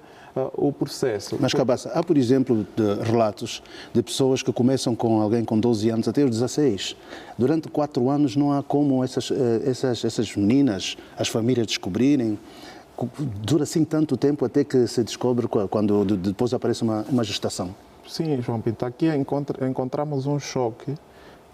o processo. Mas, Cabaça, há, por exemplo, relatos de pessoas que começam com alguém com 12 anos até os 16. Durante 4 anos não há como essas meninas, as famílias descobrirem. Dura assim tanto tempo até que se descobre quando depois aparece uma gestação. Sim, João Pinto, aqui encontramos um choque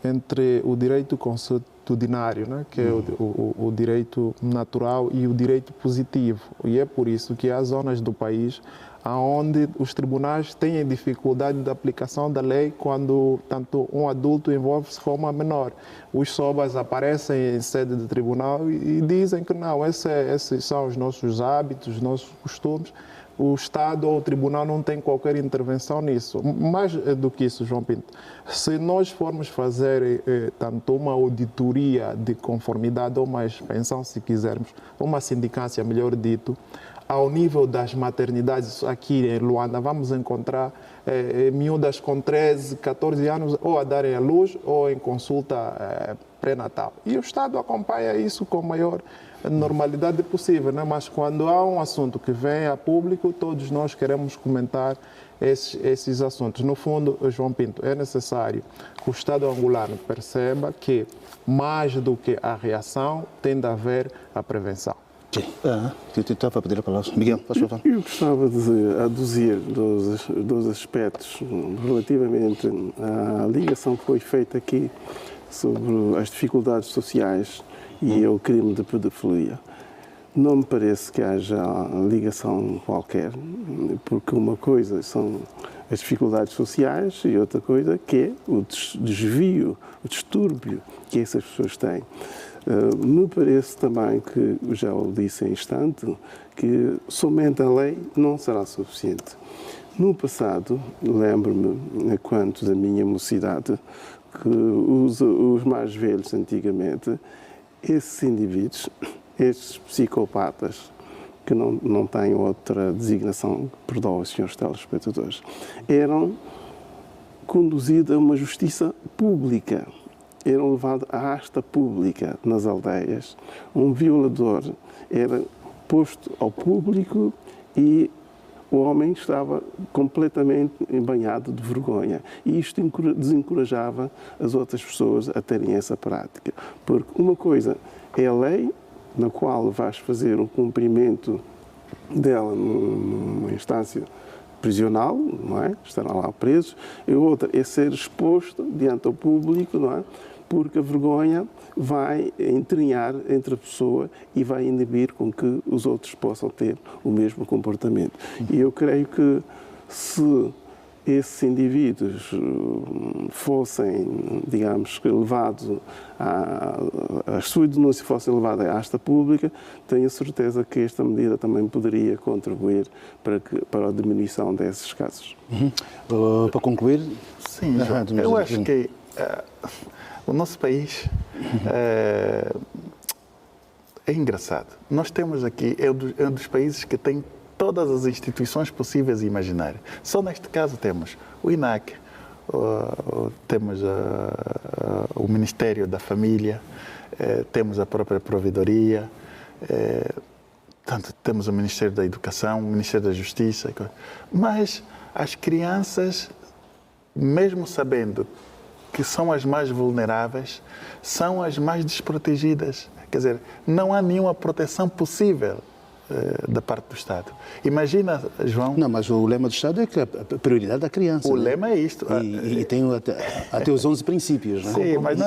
entre o direito consuetudinário, né, que é o direito natural, e o direito positivo. E é por isso que há zonas do país onde os tribunais têm dificuldade de aplicação da lei quando tanto um adulto envolve-se com uma menor. Os SOBAs aparecem em sede de tribunal e dizem que não, esses são os nossos hábitos, os nossos costumes. O Estado ou o Tribunal não tem qualquer intervenção nisso. Mais do que isso, João Pinto, se nós formos fazer tanto uma auditoria de conformidade ou uma inspeção, se quisermos, uma sindicância, melhor dito, ao nível das maternidades aqui em Luanda, vamos encontrar miúdas com 13, 14 anos ou a darem à luz ou em consulta pré-natal. E o Estado acompanha isso com a maior normalidade possível, né? Mas quando há um assunto que vem a público, todos nós queremos comentar esses assuntos. No fundo, João Pinto, é necessário que o Estado angolano perceba que, mais do que a reação, tem de haver a prevenção. Sim. Eu estava a pedir a palavra. Miguel, faz favor. Eu gostava de aduzir dois aspectos relativamente à ligação que foi feita aqui sobre as dificuldades sociais e o crime de pedofilia. Não me parece que haja ligação qualquer, porque uma coisa são as dificuldades sociais e outra coisa que é o desvio, o distúrbio que essas pessoas têm. Me parece também que, já o disse em instante, que somente a lei não será suficiente. No passado, lembro-me, quanto da minha mocidade, que os mais velhos antigamente, esses indivíduos, estes psicopatas, que não têm outra designação, perdoem os senhores telespectadores, eram conduzidos a uma justiça pública. Eram levados à asta pública nas aldeias. Um violador era posto ao público e o homem estava completamente embanhado de vergonha. E isto desencorajava as outras pessoas a terem essa prática. Porque uma coisa é a lei, na qual vais fazer um cumprimento dela numa instância prisional, não é? Estarão lá presos. E outra é ser exposto diante do público, não é? Porque a vergonha vai entranhar entre a pessoa e vai inibir com que os outros possam ter o mesmo comportamento. E eu creio que se esses indivíduos fossem, digamos, levados, a sua denúncia fosse levada à asta pública, tenho certeza que esta medida também poderia contribuir para a diminuição desses casos. Para concluir... Sim, João, eu acho que o nosso país é engraçado. Nós temos aqui, é um dos países que tem todas as instituições possíveis e imaginárias. Só neste caso temos o INAC, temos o Ministério da Família, temos a própria Provedoria, temos o Ministério da Educação, o Ministério da Justiça. Mas as crianças, mesmo sabendo que são as mais vulneráveis, são as mais desprotegidas. Quer dizer, não há nenhuma proteção possível da parte do Estado. Imagina, João... Não, mas o lema do Estado é que a prioridade da criança. O lema é isto. E tem até os 11 princípios, não é? Sim, mas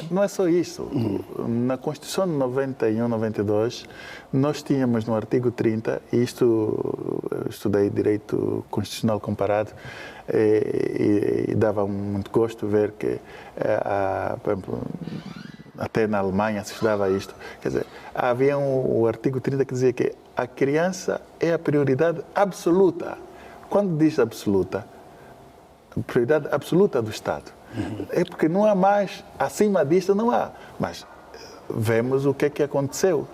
não é só isso. Na Constituição de 91, 92, nós tínhamos no artigo 30, e isto eu estudei Direito Constitucional Comparado, e dava muito gosto ver que, por exemplo, até na Alemanha se estudava isto. Quer dizer, havia o artigo 30 que dizia que a criança é a prioridade absoluta. Quando diz absoluta, a prioridade absoluta do Estado. É porque não há mais, acima disto não há. Mas vemos o que é que aconteceu.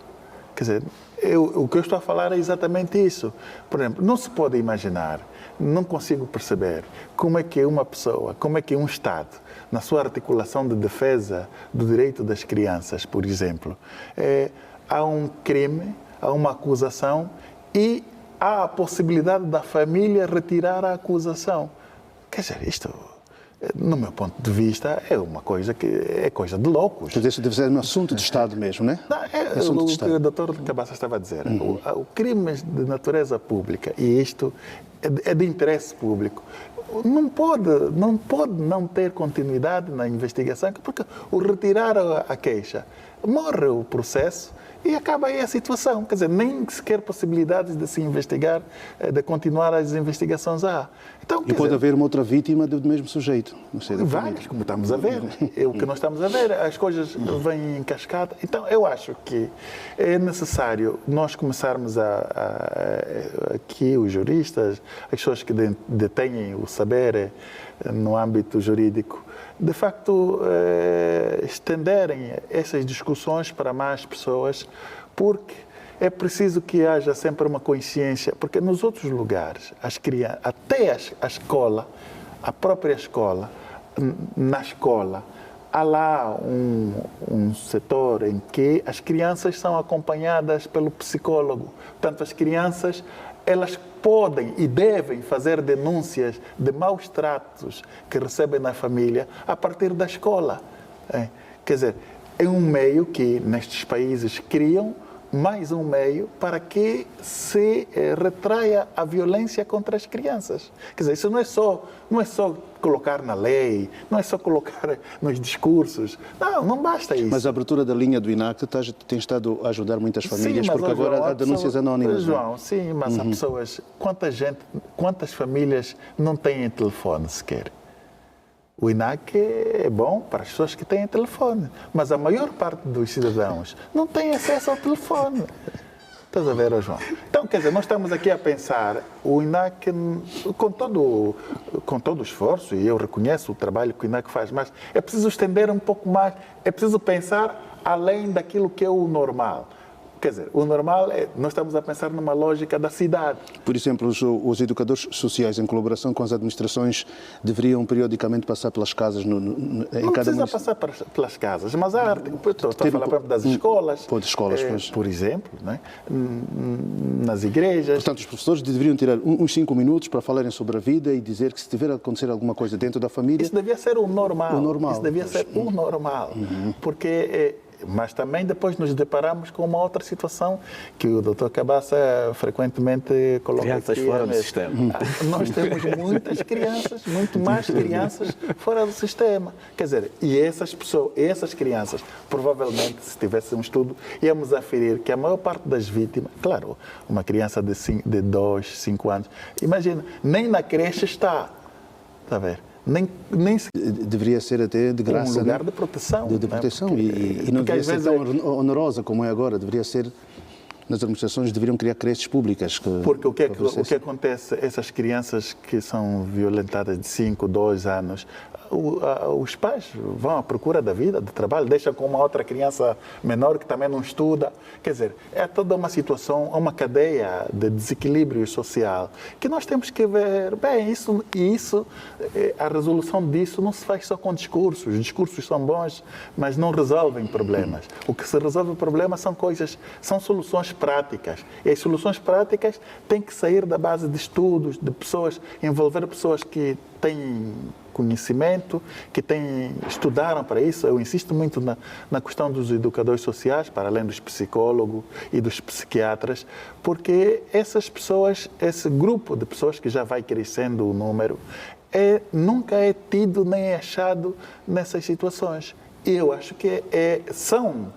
Quer dizer, o que eu estou a falar é exatamente isso. Por exemplo, não se pode imaginar, não consigo perceber como é que uma pessoa, como é que um Estado, na sua articulação de defesa do direito das crianças, por exemplo, há um crime, há uma acusação e há a possibilidade da família retirar a acusação. Quer dizer, isto, no meu ponto de vista, é uma coisa que é coisa de loucos. Quer dizer, isso deve ser um assunto de Estado mesmo, não é? Não, assunto de o Estado. que o doutor Cabaça estava a dizer. O crimes de natureza pública, e isto é de interesse público, não pode não ter continuidade na investigação, porque o retirar a queixa, morre o processo e acaba aí a situação. Quer dizer, nem sequer possibilidades de se investigar, de continuar as investigações há. Então, E pode haver uma outra vítima do mesmo sujeito. Vários, como estamos a ver. É o que nós estamos a ver. As coisas vêm em cascata. Então, eu acho que é necessário nós começarmos aqui, os juristas, as pessoas que detêm o saber no âmbito jurídico, de facto, estenderem essas discussões para mais pessoas, porque é preciso que haja sempre uma consciência, porque nos outros lugares, as crianças, até a escola, a própria escola, na escola, há lá um setor em que as crianças são acompanhadas pelo psicólogo. Portanto, as crianças, elas podem e devem fazer denúncias de maus tratos que recebem na família a partir da escola. Quer dizer, é um meio que nestes países criam, mais um meio para que se retraia a violência contra as crianças. Quer dizer, isso não é só colocar na lei, não é só colocar nos discursos. Não basta isso. Mas a abertura da linha do INAC tem estado a ajudar muitas famílias, sim, porque agora há denúncias anónimas. João, sim, mas há pessoas... Quantas famílias não têm telefone sequer? O INAC é bom para as pessoas que têm telefone, mas a maior parte dos cidadãos não tem acesso ao telefone. Estás a ver, João? Então, quer dizer, nós estamos aqui a pensar, o INAC, com todo o esforço, e eu reconheço o trabalho que o INAC faz, mas é preciso estender um pouco mais, é preciso pensar além daquilo que é o normal. Quer dizer, o normal é, nós estamos a pensar numa lógica da cidade. Por exemplo, os educadores sociais, em colaboração com as administrações, deveriam periodicamente passar pelas casas em não cada precisa passar pelas casas, mas há, estou a falar, por exemplo, das escolas, por exemplo, né? Nas igrejas. Portanto, os professores deveriam tirar uns 5 minutos para falarem sobre a vida e dizer que se tiver a acontecer alguma coisa dentro da família... Isso devia ser o normal. Isso devia ser o normal. Porque Mas também depois nos deparamos com uma outra situação que o Dr. Cabaça frequentemente coloca Crianças aqui. fora do sistema. Nós temos muitas crianças, muito mais crianças fora do sistema. Quer dizer, e essas crianças, provavelmente, se tivesse um estudo, íamos aferir que a maior parte das vítimas, claro, uma criança de 2, 5 anos, imagina, nem na creche está a ver? Nem Deveria ser até de graça. Um lugar de proteção. De proteção. Porque, e não deveria ser tão onerosa como é agora. Deveria ser. Nas administrações deveriam criar creches públicas. Porque o que acontece, essas crianças que são violentadas de 5, 2 anos, os pais vão à procura da vida, do trabalho, deixam com uma outra criança menor que também não estuda. Quer dizer, é toda uma situação, uma cadeia de desequilíbrio social que nós temos que ver. Bem, a resolução disso não se faz só com discursos. Os discursos são bons, mas não resolvem problemas. O que se resolve o problema são soluções práticas. E as soluções práticas têm que sair da base de estudos, de pessoas, envolver pessoas que têm conhecimento, que estudaram para isso. Eu insisto muito na questão dos educadores sociais, para além dos psicólogos e dos psiquiatras, porque essas pessoas, esse grupo de pessoas que já vai crescendo o número, nunca é tido nem achado nessas situações. E eu acho que são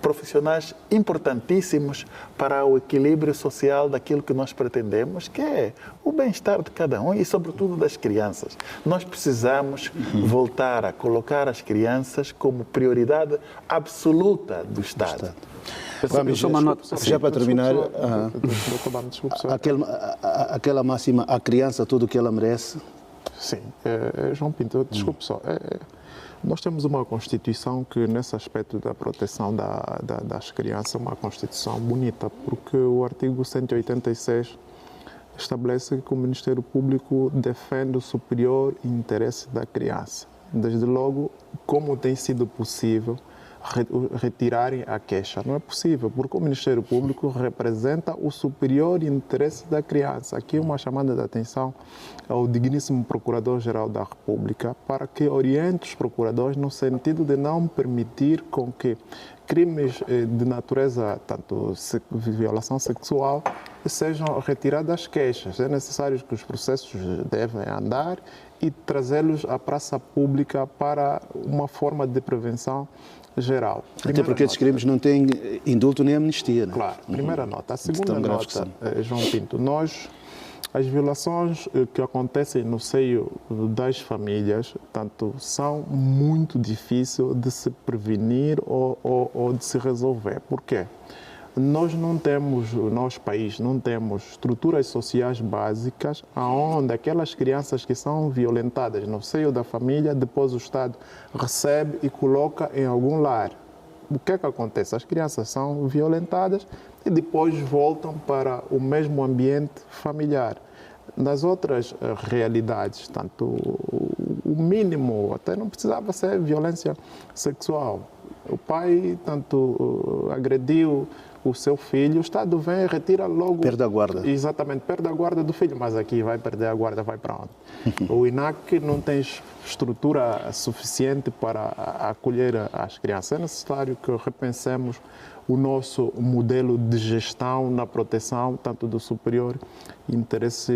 profissionais importantíssimos para o equilíbrio social daquilo que nós pretendemos, que é o bem-estar de cada um e, sobretudo, das crianças. Nós precisamos voltar a colocar as crianças como prioridade absoluta do Estado. Já para terminar, aquela máxima, a criança tudo o que ela merece. Sim, João Pinto, desculpe só. Nós temos uma Constituição que, nesse aspecto da proteção das crianças, é uma Constituição bonita, porque o artigo 186 estabelece que o Ministério Público defende o superior interesse da criança. Desde logo, como tem sido possível retirarem a queixa? Não é possível, porque o Ministério Público representa o superior interesse da criança. Aqui uma chamada de atenção ao digníssimo Procurador-Geral da República para que oriente os procuradores no sentido de não permitir com que crimes de natureza, tanto violação sexual, sejam retiradas as queixas. É necessário que os processos devem andar e trazê-los à praça pública para uma forma de prevenção geral. Até porque esses crimes não têm indulto nem amnistia. Não é? Claro, primeira nota. A segunda nota, João Pinto, as violações que acontecem no seio das famílias, tanto são muito difíceis de se prevenir ou de se resolver. Por quê? Nosso país não temos estruturas sociais básicas onde aquelas crianças que são violentadas no seio da família, depois o Estado recebe e coloca em algum lar. O que é que acontece? As crianças são violentadas e depois voltam para o mesmo ambiente familiar. Nas outras realidades, tanto o mínimo, até não precisava ser violência sexual. O pai tanto agrediu o seu filho, o Estado vem e retira logo... Perde a guarda. Exatamente, perde a guarda do filho, mas aqui vai perder a guarda, vai para onde? O INAC não tem estrutura suficiente para acolher as crianças. É necessário que repensemos o nosso modelo de gestão na proteção, tanto do superior interesse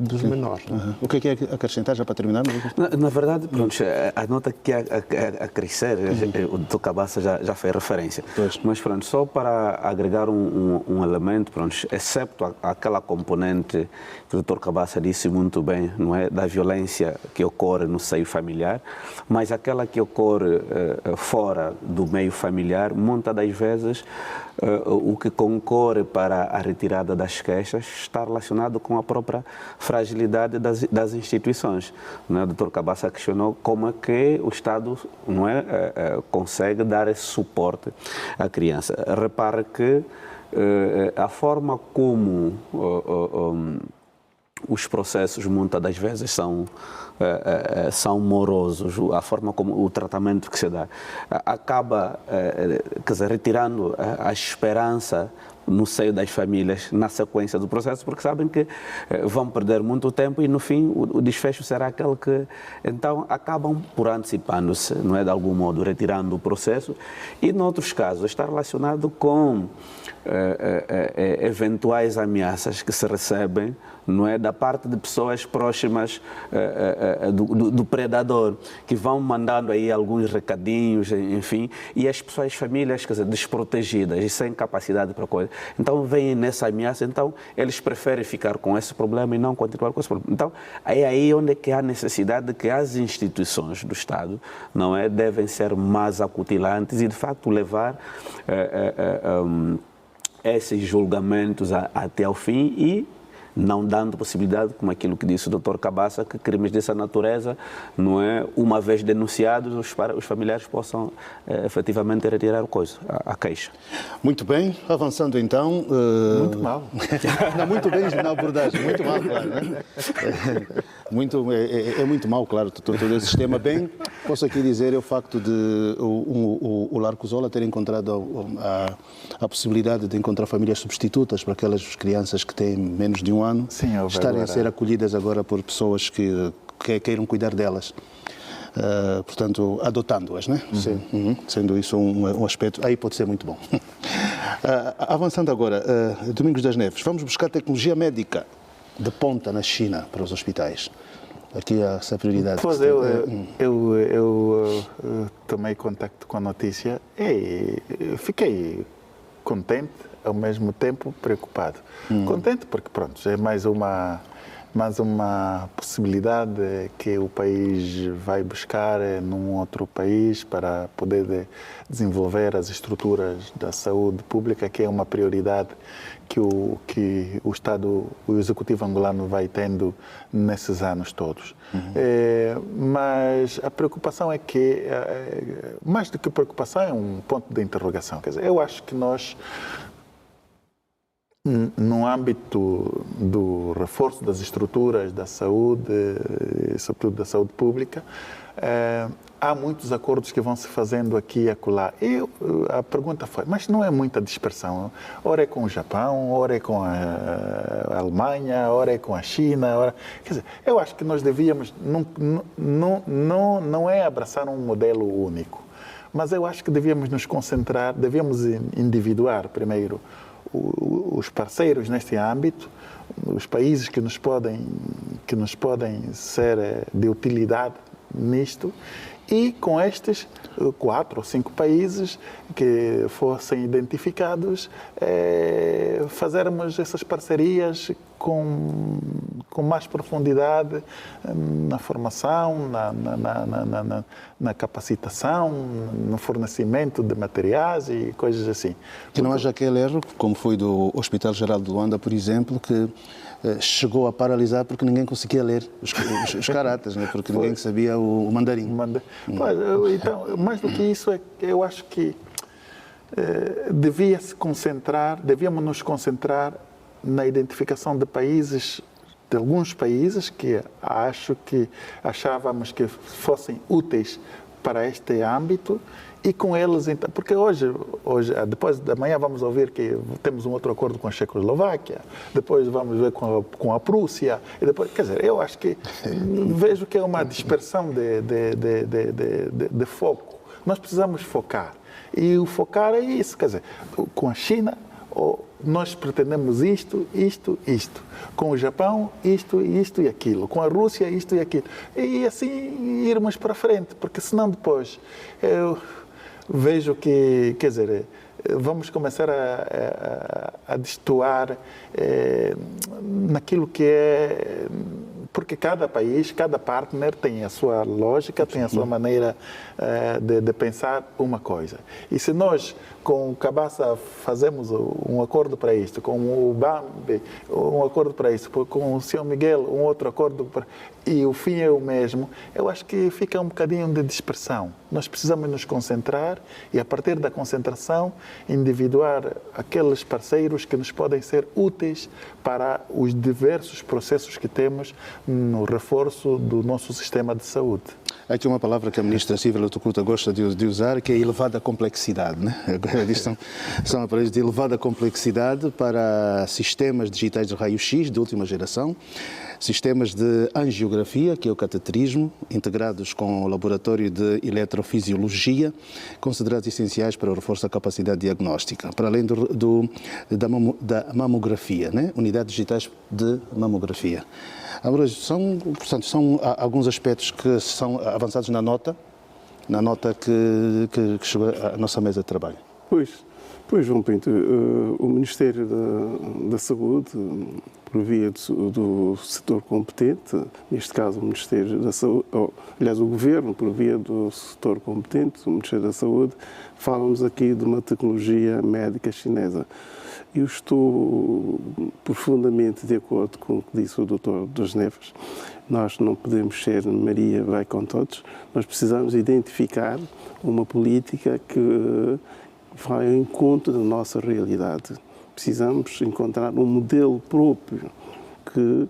dos menores. O que é acrescentar, já para terminar? Na verdade, pronto, a nota que a crescer, o Dr. Cabaça já fez referência. Mas pronto, só para agregar um elemento, pronto, excepto aquela componente que o Dr. Cabaça disse muito bem, não é, da violência que ocorre no seio familiar, mas aquela que ocorre fora do meio familiar, muitas das vezes o que concorre para a retirada das queixas está relacionado com a própria fragilidade das instituições. O Dr. Cabaça questionou como é que o Estado consegue dar esse suporte à criança. Repare que a forma como os processos muitas das vezes são morosos, a forma como o tratamento que se dá acaba retirando a esperança no seio das famílias na sequência do processo, porque sabem que vão perder muito tempo e no fim o desfecho será aquele que então acabam por antecipando-se, não é, de algum modo, retirando o processo, e noutros casos está relacionado com eventuais ameaças que se recebem, não é, da parte de pessoas próximas do predador, que vão mandando aí alguns recadinhos, enfim, e as pessoas, as famílias, quer dizer, desprotegidas e sem capacidade para coisa. Então, vêm nessa ameaça, então, eles preferem ficar com esse problema e não continuar com esse problema. Então, é aí onde é que há necessidade de que as instituições do Estado, não é, devem ser mais acutilantes e, de facto, levar esses julgamentos até ao fim e não dando possibilidade, como aquilo que disse o Dr. Cabaça, que crimes dessa natureza, não é, uma vez denunciados, os familiares possam efetivamente retirar a queixa. Muito bem, avançando então. Muito mal. Não, muito bem na abordagem, muito mal, claro. Né? É muito mal, claro, todo esse sistema. Bem, posso aqui dizer o facto de o Larcozola ter encontrado a possibilidade de encontrar famílias substitutas para aquelas crianças que têm menos de um ano, sim, estarem a ser acolhidas agora por pessoas que queiram cuidar delas. Portanto, adotando-as, né? Sendo isso um aspecto, aí pode ser muito bom. Avançando agora, Domingos das Neves, vamos buscar tecnologia médica de ponta na China para os hospitais. Aqui há essa prioridade. Pois eu tomei contacto com a notícia e fiquei contente, ao mesmo tempo preocupado. Contente porque, pronto, é mais uma possibilidade que o país vai buscar num outro país para poder desenvolver as estruturas da saúde pública, que é uma prioridade que o Estado, o Executivo angolano vai tendo nesses anos todos. Mas a preocupação é que, mais do que preocupação, é um ponto de interrogação. Quer dizer, eu acho que nós, no âmbito do reforço das estruturas da saúde, sobretudo da saúde pública, há muitos acordos que vão se fazendo aqui e acolá. A pergunta foi, mas não é muita dispersão? Ora é com o Japão, ora é com a Alemanha, ora é com a China. Quer dizer, eu acho que nós devíamos, não é abraçar um modelo único, mas eu acho que devíamos nos concentrar, devíamos individuar primeiro os parceiros neste âmbito, os países que nos podem ser de utilidade nisto, e com estes 4 ou 5 países que fossem identificados, fazermos essas parcerias com mais profundidade na formação, na capacitação, no fornecimento de materiais e coisas assim. Que não haja aquele erro, como foi do Hospital Geral de Luanda, por exemplo, que chegou a paralisar porque ninguém conseguia ler os caráteres, né? Porque ninguém sabia o mandarim. Então, mais do que isso, eu acho que devíamos nos concentrar na identificação de alguns países que achávamos que fossem úteis para este âmbito, e com eles, então, porque hoje, depois de amanhã vamos ouvir que temos um outro acordo com a Checoslováquia, depois vamos ver com a Prússia, e depois, quer dizer, eu acho que vejo que é uma dispersão de foco. Nós precisamos focar, e o focar é isso, quer dizer, com a China, nós pretendemos isto. Com o Japão, isto e aquilo. Com a Rússia, isto e aquilo. E assim irmos para frente, porque senão depois eu vejo que, quer dizer, vamos começar a destoar naquilo que é... Porque cada país, cada partner tem a sua lógica, tem a sua maneira de pensar uma coisa. E se nós, com o Cabaça, fazemos um acordo para isto, com o Bambi, um acordo para isto, com o São Miguel, um outro acordo, e o fim é o mesmo, eu acho que fica um bocadinho de dispersão. nós precisamos nos concentrar e, a partir da concentração, individuar aqueles parceiros que nos podem ser úteis para os diversos processos que temos no reforço do nosso sistema de saúde. Há aqui uma palavra que a ministra Cível Tucuta gosta de usar, que é elevada complexidade. Né? São aparelhos de elevada complexidade para sistemas digitais de raio-x de última geração, sistemas de angiografia, que é o cateterismo, integrados com o laboratório de eletrofisiologia, considerados essenciais para o reforço da capacidade diagnóstica, para além da mamografia, né? Unidades digitais de mamografia. Portanto, são alguns aspectos que são avançados na nota que chegou à nossa mesa de trabalho. Pois, João Pinto, o Ministério da Saúde, por via do setor competente, neste caso o Ministério da Saúde, aliás, o Governo, por via do setor competente, o Ministério da Saúde, fala-nos aqui de uma tecnologia médica chinesa. Eu estou profundamente de acordo com o que disse o Dr. das Neves. Nós não podemos ser Maria vai com todos, nós precisamos identificar uma política que vai ao encontro da nossa realidade. Precisamos encontrar um modelo próprio que,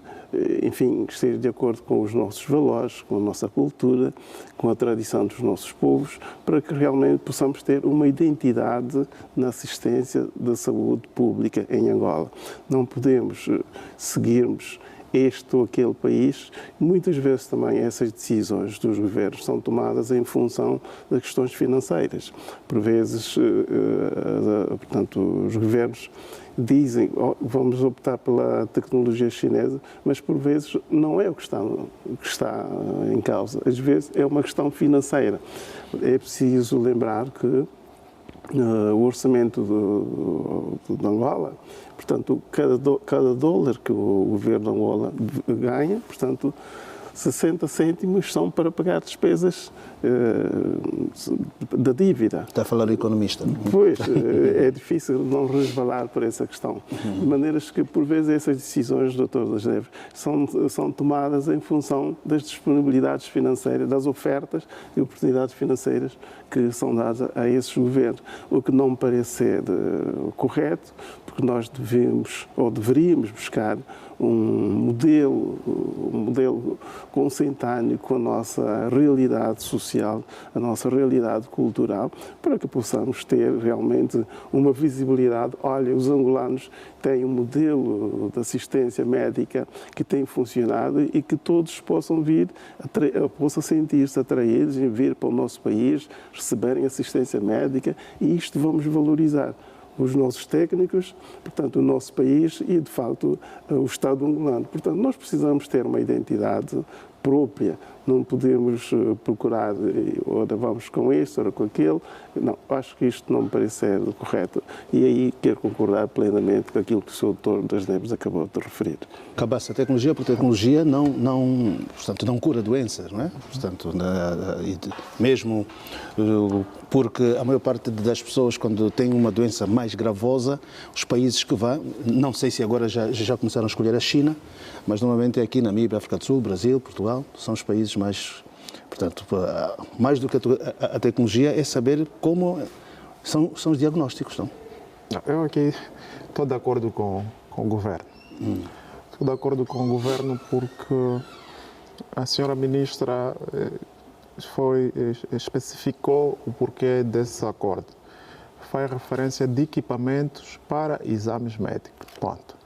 enfim, esteja de acordo com os nossos valores, com a nossa cultura, com a tradição dos nossos povos, para que realmente possamos ter uma identidade na assistência da saúde pública em Angola. Não podemos seguirmos este ou aquele país. Muitas vezes também essas decisões dos governos são tomadas em função das questões financeiras. Por vezes, portanto, os governos dizem vamos optar pela tecnologia chinesa, mas por vezes não é o que está em causa. Às vezes é uma questão financeira. É preciso lembrar que o orçamento de Angola, portanto, cada dólar que o governo de Angola ganha, portanto, 60 cêntimos são para pagar despesas da dívida. Está a falar o economista. Pois, é difícil não resvalar por essa questão. De maneiras que, por vezes, essas decisões, Dr. das Neves, são tomadas em função das disponibilidades financeiras, das ofertas e oportunidades financeiras que são dadas a esses governos. O que não me parece ser correto, porque nós devemos, ou deveríamos buscar um modelo consentâneo com a nossa realidade social, a nossa realidade cultural, para que possamos ter realmente uma visibilidade. Olha, os angolanos têm um modelo de assistência médica que tem funcionado e que todos possam possam sentir-se atraídos em vir para o nosso país, receberem assistência médica, e isto vamos valorizar. Os nossos técnicos, portanto, o nosso país e, de facto, o Estado angolano. Portanto, nós precisamos ter uma identidade própria. Não podemos procurar, ora vamos com este, ora com aquele. Não, acho que isto não me parece ser correto. E aí quero concordar plenamente com aquilo que o Sr. Dr. das Neves acabou de referir. Acaba-se a tecnologia, porque a tecnologia portanto, não cura doenças, não é? Portanto, mesmo porque a maior parte das pessoas, quando tem uma doença mais gravosa, os países que vão, não sei se agora já começaram a escolher a China, mas normalmente é aqui, Namíbia, África do Sul, Brasil, Portugal, são os países mais... Portanto, mais do que a tecnologia é saber como são os diagnósticos, não? Eu aqui estou de acordo com o governo. Estou de acordo com o governo porque a senhora ministra especificou o porquê desse acordo. Faz referência de equipamentos para exames médicos. Ponto.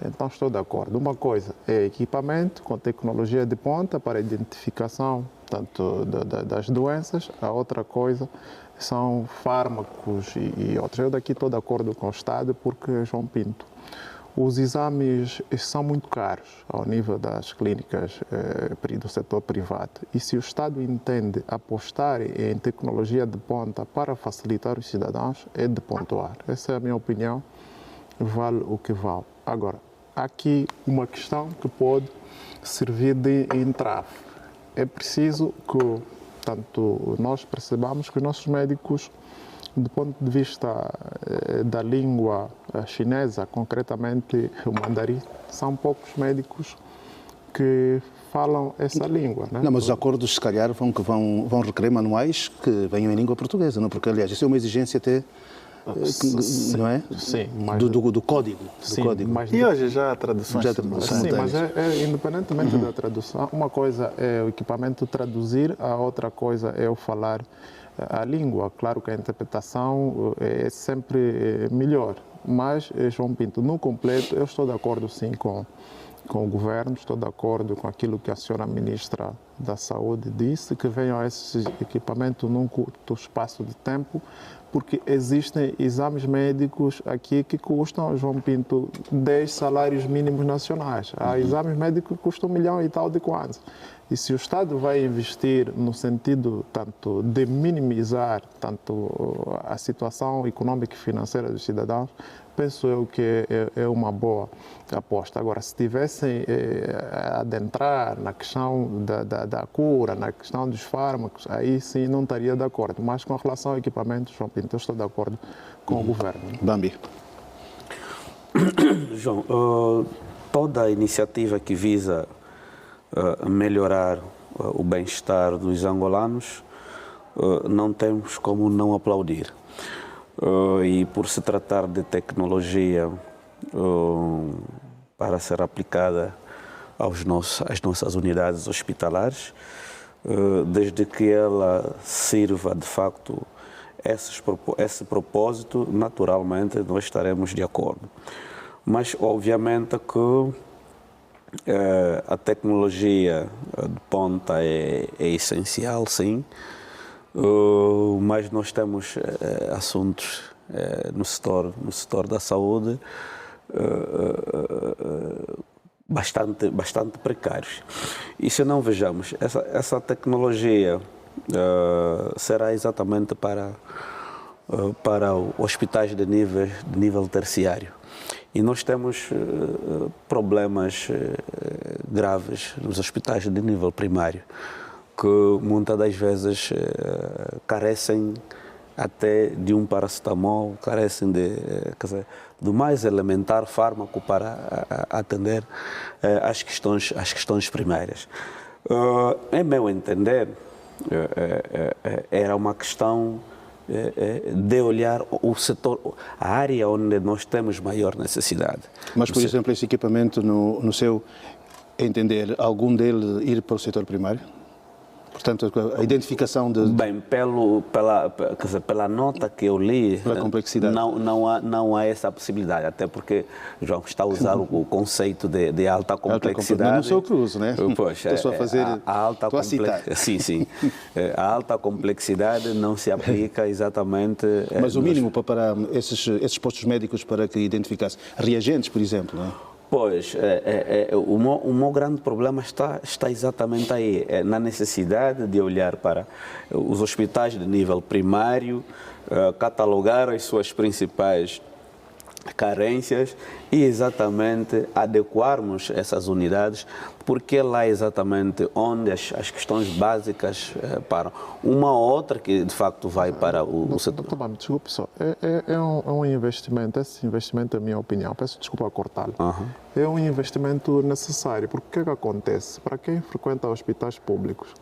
Então estou de acordo. Uma coisa é equipamento com tecnologia de ponta para identificação tanto das doenças, a outra coisa são fármacos e outros. Eu daqui estou de acordo com o Estado porque, João Pinto, os exames são muito caros ao nível das clínicas do setor privado. E se o Estado entende apostar em tecnologia de ponta para facilitar os cidadãos, é de pontuar. Essa é a minha opinião, vale o que vale. Agora, há aqui uma questão que pode servir de entrave. É preciso que tanto nós percebamos que os nossos médicos, do ponto de vista da língua chinesa, concretamente o mandarim, são poucos médicos que falam essa língua. Né? Não, mas os acordos, se calhar, vão requerer manuais que venham em língua portuguesa, não? Porque, aliás, isso é uma exigência até, não é? Sim, mas... Do código. Sim, do código. mas... E hoje já há traduções Sim, mas independentemente da tradução, uma coisa é o equipamento traduzir, a outra coisa é o falar a língua. Claro que a interpretação é sempre melhor, mas, João Pinto, no completo, eu estou de acordo sim com o governo, estou de acordo com aquilo que a senhora ministra da Saúde disse, que venham esses equipamentos num curto espaço de tempo, porque existem exames médicos aqui que custam, João Pinto, 10 salários mínimos nacionais. Há exames médicos que custam 1 milhão e tal de kwanzas. E se o Estado vai investir no sentido tanto de minimizar tanto a situação econômica e financeira dos cidadãos, penso eu que é uma boa aposta. Agora, se tivessem a adentrar na questão da cura, na questão dos fármacos, aí sim não estaria de acordo. Mas com relação ao equipamento, João Pinto, eu estou de acordo com o governo. Bambi. João, toda a iniciativa que visa melhorar o bem-estar dos angolanos, não temos como não aplaudir. E por se tratar de tecnologia para ser aplicada às nossas unidades hospitalares, desde que ela sirva de facto esse propósito, naturalmente nós estaremos de acordo. Mas obviamente que a tecnologia de ponta é essencial, sim, mas nós temos assuntos no setor da saúde bastante precários. E se não vejamos, essa tecnologia será exatamente para hospitais de nível terciário. E nós temos problemas graves nos hospitais de nível primário, que muitas das vezes carecem até de um paracetamol, carecem do mais elementar fármaco para atender às questões primárias. Em meu entender, era uma questão de olhar o setor, a área onde nós temos maior necessidade. Mas, por exemplo, esse equipamento, no seu entender, algum dele ir para o setor primário? Portanto, a identificação de... Bem, pela nota que eu li, pela complexidade. Não há essa possibilidade, até porque João está a usar o conceito de alta complexidade. Não sou Cruz, né? Pois, estou só a fazer... Estou a citar. Sim. A alta complexidade não se aplica exatamente... Mas o mínimo para esses postos médicos para que identificasse reagentes, por exemplo, não é? Pois, o meu grande problema está exatamente aí, na necessidade de olhar para os hospitais de nível primário, catalogar as suas principais carências e exatamente adequarmos essas unidades, porque é lá exatamente onde as questões básicas param. Uma ou outra que de facto vai para o setor. Desculpe só, é um investimento, esse investimento é a minha opinião, peço desculpa a cortá-lo. É um investimento necessário, porque o que acontece? Para quem frequenta hospitais públicos,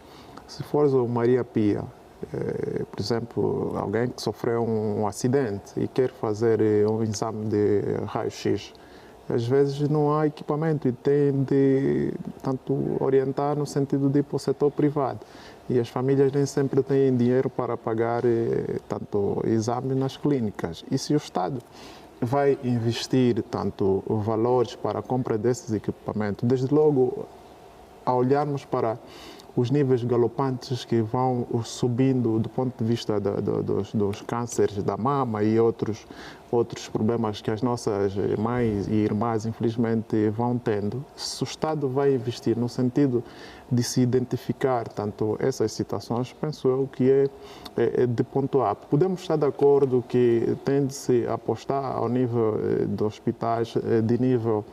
se fores ao Maria Pia, por exemplo, alguém que sofreu um acidente e quer fazer um exame de raio-x, às vezes não há equipamento e tem de tanto orientar no sentido de ir para o setor privado. E as famílias nem sempre têm dinheiro para pagar tanto exames nas clínicas. E se o Estado vai investir tanto valores para a compra desses equipamentos, desde logo, a olharmos para os níveis galopantes que vão subindo do ponto de vista dos cânceres da mama e outros problemas que as nossas mães e irmãs, infelizmente, vão tendo, se o Estado vai investir no sentido de se identificar tanto essas situações, penso eu que é de ponto A. Podemos estar de acordo que tem de se apostar ao nível de hospitais de nível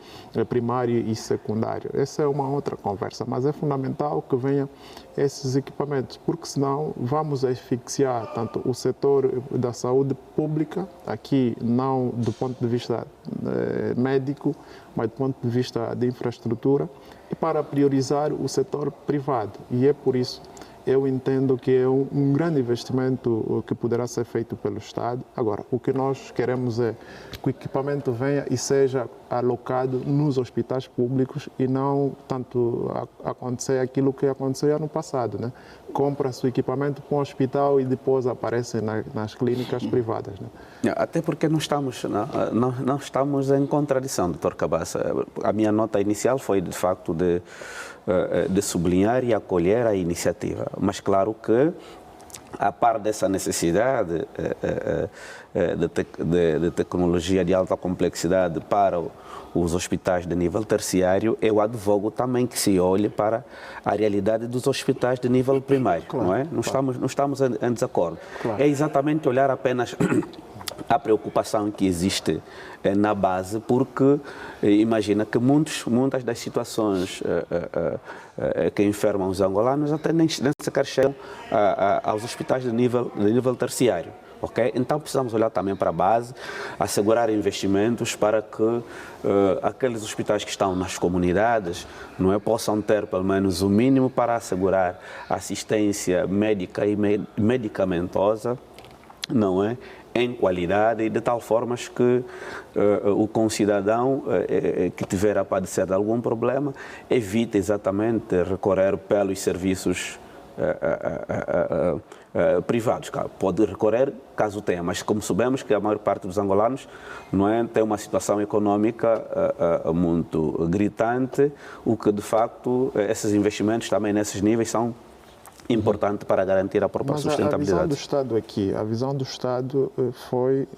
primário e secundário. Essa é uma outra conversa, mas é fundamental que venham esses equipamentos, porque senão vamos asfixiar tanto o setor da saúde pública aqui não do ponto de vista médico, mas do ponto de vista de infraestrutura, e para priorizar o setor privado. E é por isso eu entendo que é um grande investimento que poderá ser feito pelo Estado. Agora, o que nós queremos é que o equipamento venha e seja alocado nos hospitais públicos e não tanto acontecer aquilo que acontecia no passado, né? Compra-se o equipamento para um hospital e depois aparece nas clínicas privadas, né? Até porque não estamos em contradição, Dr. Cabaça. A minha nota inicial foi, de facto, de sublinhar e acolher a iniciativa. Mas, claro que, a par dessa necessidade de tecnologia de alta complexidade para os hospitais de nível terciário, eu advogo também que se olhe para a realidade dos hospitais de nível primário, claro, não é? Não estamos em desacordo. Claro. É exatamente olhar apenas a preocupação que existe na base, porque imagina que muitas das situações que enfermam os angolanos até nem sequer chegam aos hospitais de nível terciário. Okay? Então precisamos olhar também para a base, assegurar investimentos para que aqueles hospitais que estão nas comunidades, não é, possam ter pelo menos o mínimo para assegurar assistência médica e medicamentosa, não é, em qualidade, e de tal forma que o concidadão que tiver a padecer de algum problema evite exatamente recorrer pelos serviços privados. Pode recorrer caso tenha, mas como sabemos que a maior parte dos angolanos, não é, tem uma situação econômica muito gritante, o que de facto esses investimentos também nesses níveis são importante para garantir a própria sustentabilidade. A visão do Estado foi,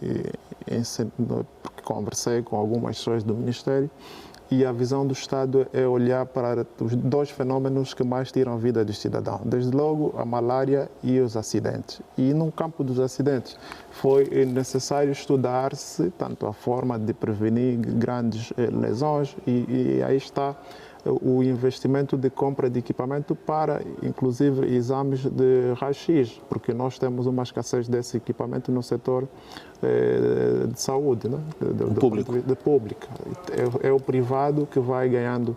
porque conversei com algumas pessoas do Ministério, e a visão do Estado é olhar para os dois fenômenos que mais tiram a vida do cidadão. Desde logo, a malária e os acidentes. E no campo dos acidentes foi necessário estudar-se tanto a forma de prevenir grandes lesões, e aí está o investimento de compra de equipamento para, inclusive, exames de raio-x, porque nós temos uma escassez desse equipamento no setor de saúde, né? De pública. É o privado que vai ganhando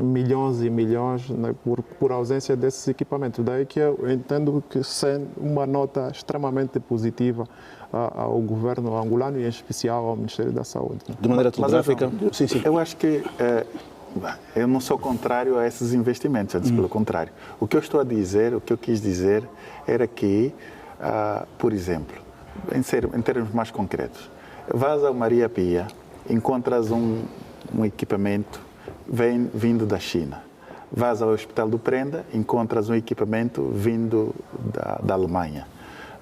milhões e milhões, né, por ausência desses equipamentos. Daí que eu entendo que sendo uma nota extremamente positiva ao governo angolano e, em especial, ao Ministério da Saúde. Né? De maneira telegráfica? Sim. Eu acho que eu não sou contrário a esses investimentos, antes pelo contrário. O que eu estou a dizer, o que eu quis dizer, era que, por exemplo, em termos mais concretos, vais ao Maria Pia, encontras um equipamento vindo da China. Vais ao Hospital do Prenda, encontras um equipamento vindo da Alemanha.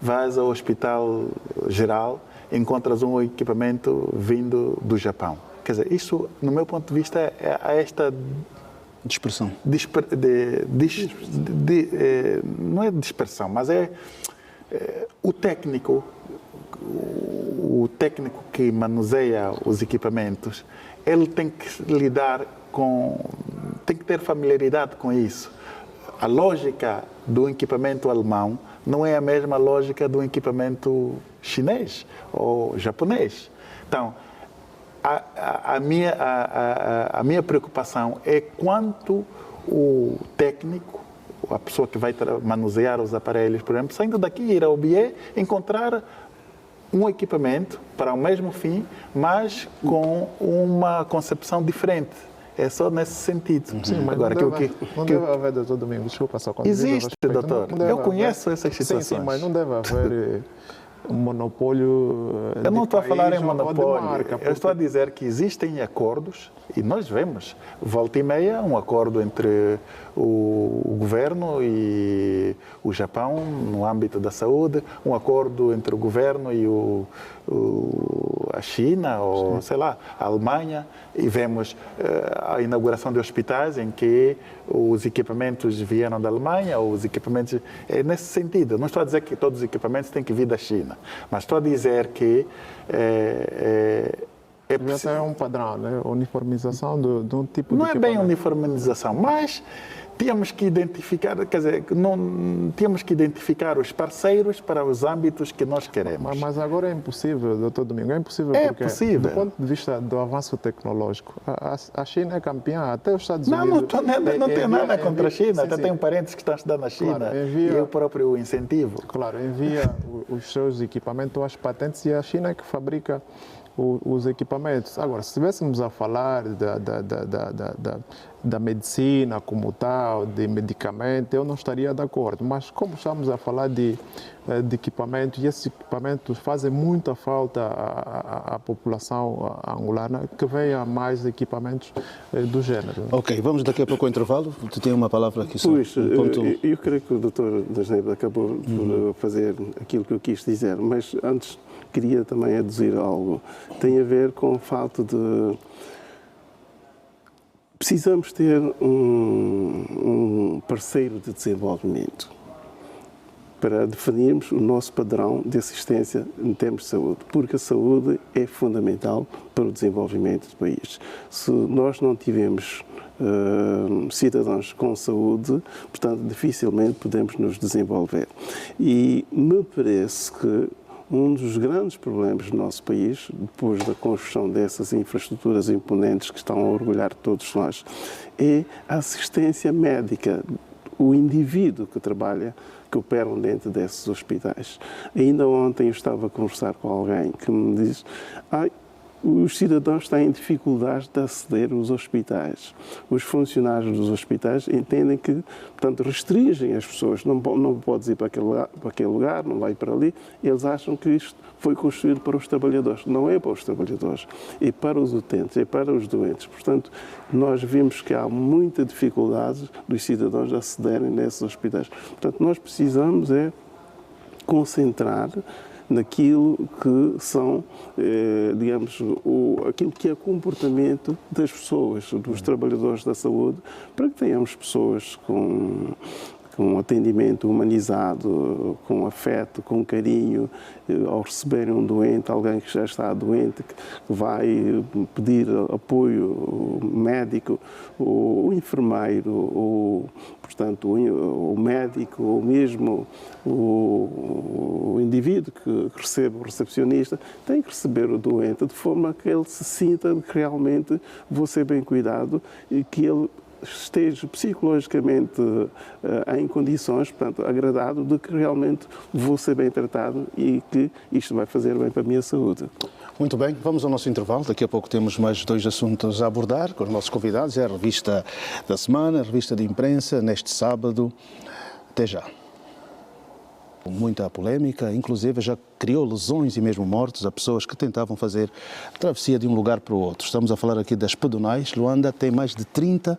Vais ao Hospital Geral, encontras um equipamento vindo do Japão. Quer dizer, isso, no meu ponto de vista, é esta dispersão. Não é dispersão, mas é o técnico que manuseia os equipamentos, ele tem que tem que ter familiaridade com isso. A lógica do equipamento alemão não é a mesma lógica do equipamento chinês ou japonês. Então, a minha preocupação é quanto o técnico, a pessoa que vai manusear os aparelhos, por exemplo, saindo daqui, ir ao BIE, encontrar um equipamento para o mesmo fim, mas com uma concepção diferente. É só nesse sentido. Sim, mas agora, não deve haver, doutor Domingos, desculpa só. Existe, doutor. Eu conheço essas situações. Sim, mas não deve haver um monopólio. Eu não estou a falar em monopólio. Eu estou a dizer que existem acordos, e nós vemos, volta e meia, um acordo entre o governo e o Japão no âmbito da saúde, um acordo entre o governo e a China, ou sei lá, a Alemanha, e vemos a inauguração de hospitais em que os equipamentos vieram da Alemanha, ou os equipamentos... É nesse sentido. Não estou a dizer que todos os equipamentos têm que vir da China, mas estou a dizer que Já tem um padrão, né? Uniformização de um tipo Não de é bem equipamento. uniformização, mas temos que identificar, quer dizer, temos que identificar os parceiros para os âmbitos que nós queremos. Mas agora é impossível, doutor Domingo, é impossível É porque, possível. do ponto de vista do avanço tecnológico, a China é campeã, até os Estados Não Unidos... não tenho nada contra a China, sim, até sim. tenho parentes que estão estudando na China Claro, e eu próprio o incentivo. Claro, envia os seus equipamentos às patentes e a China é que fabrica os equipamentos. Agora, se estivéssemos a falar da medicina como tal, de medicamento, eu não estaria de acordo. Mas como estamos a falar de equipamentos, e esses equipamentos fazem muita falta à população angolana, que venha mais equipamentos do gênero. Ok, vamos daqui a pouco ao intervalo. Tu tem uma palavra aqui só. Pois, Um ponto... eu creio que o Dr. Dasneiro acabou por fazer aquilo que eu quis dizer, mas antes queria também aduzir algo. Tem a ver com o fato de precisamos ter um parceiro de desenvolvimento para definirmos o nosso padrão de assistência em termos de saúde, porque a saúde é fundamental para o desenvolvimento do país. Se nós não tivermos cidadãos com saúde, portanto, dificilmente podemos nos desenvolver. E me parece que um dos grandes problemas do nosso país, depois da construção dessas infraestruturas imponentes que estão a orgulhar todos nós, é a assistência médica, o indivíduo que trabalha, que operam dentro desses hospitais. Ainda ontem eu estava a conversar com alguém que me diz: os cidadãos têm dificuldades de aceder aos hospitais. Os funcionários dos hospitais entendem que, portanto, restringem as pessoas. Não podes ir para aquele lugar, não vai para ali. Eles acham que isto foi construído para os trabalhadores. Não é para os trabalhadores, é para os utentes, é para os doentes. Portanto, nós vimos que há muita dificuldade dos cidadãos a acederem nesses hospitais. Portanto, nós precisamos concentrar naquilo que são, digamos, aquilo que é o comportamento das pessoas, dos trabalhadores da saúde, para que tenhamos pessoas com atendimento humanizado, com afeto, com carinho, ao receberem um doente, alguém que já está doente, que vai pedir apoio médico, o enfermeiro, portanto, o médico, ou mesmo o indivíduo que recebe o recepcionista, tem que receber o doente de forma que ele se sinta que realmente vou ser bem cuidado e que ele esteja psicologicamente em condições, portanto, agradado de que realmente vou ser bem tratado e que isto vai fazer bem para a minha saúde. Muito bem, vamos ao nosso intervalo. Daqui a pouco temos mais 2 assuntos a abordar com os nossos convidados. É a revista da semana, a revista de imprensa, neste sábado. Até já. Muita polémica, inclusive já criou lesões e mesmo mortes a pessoas que tentavam fazer a travessia de um lugar para o outro. Estamos a falar aqui das pedonais. Luanda tem mais de 30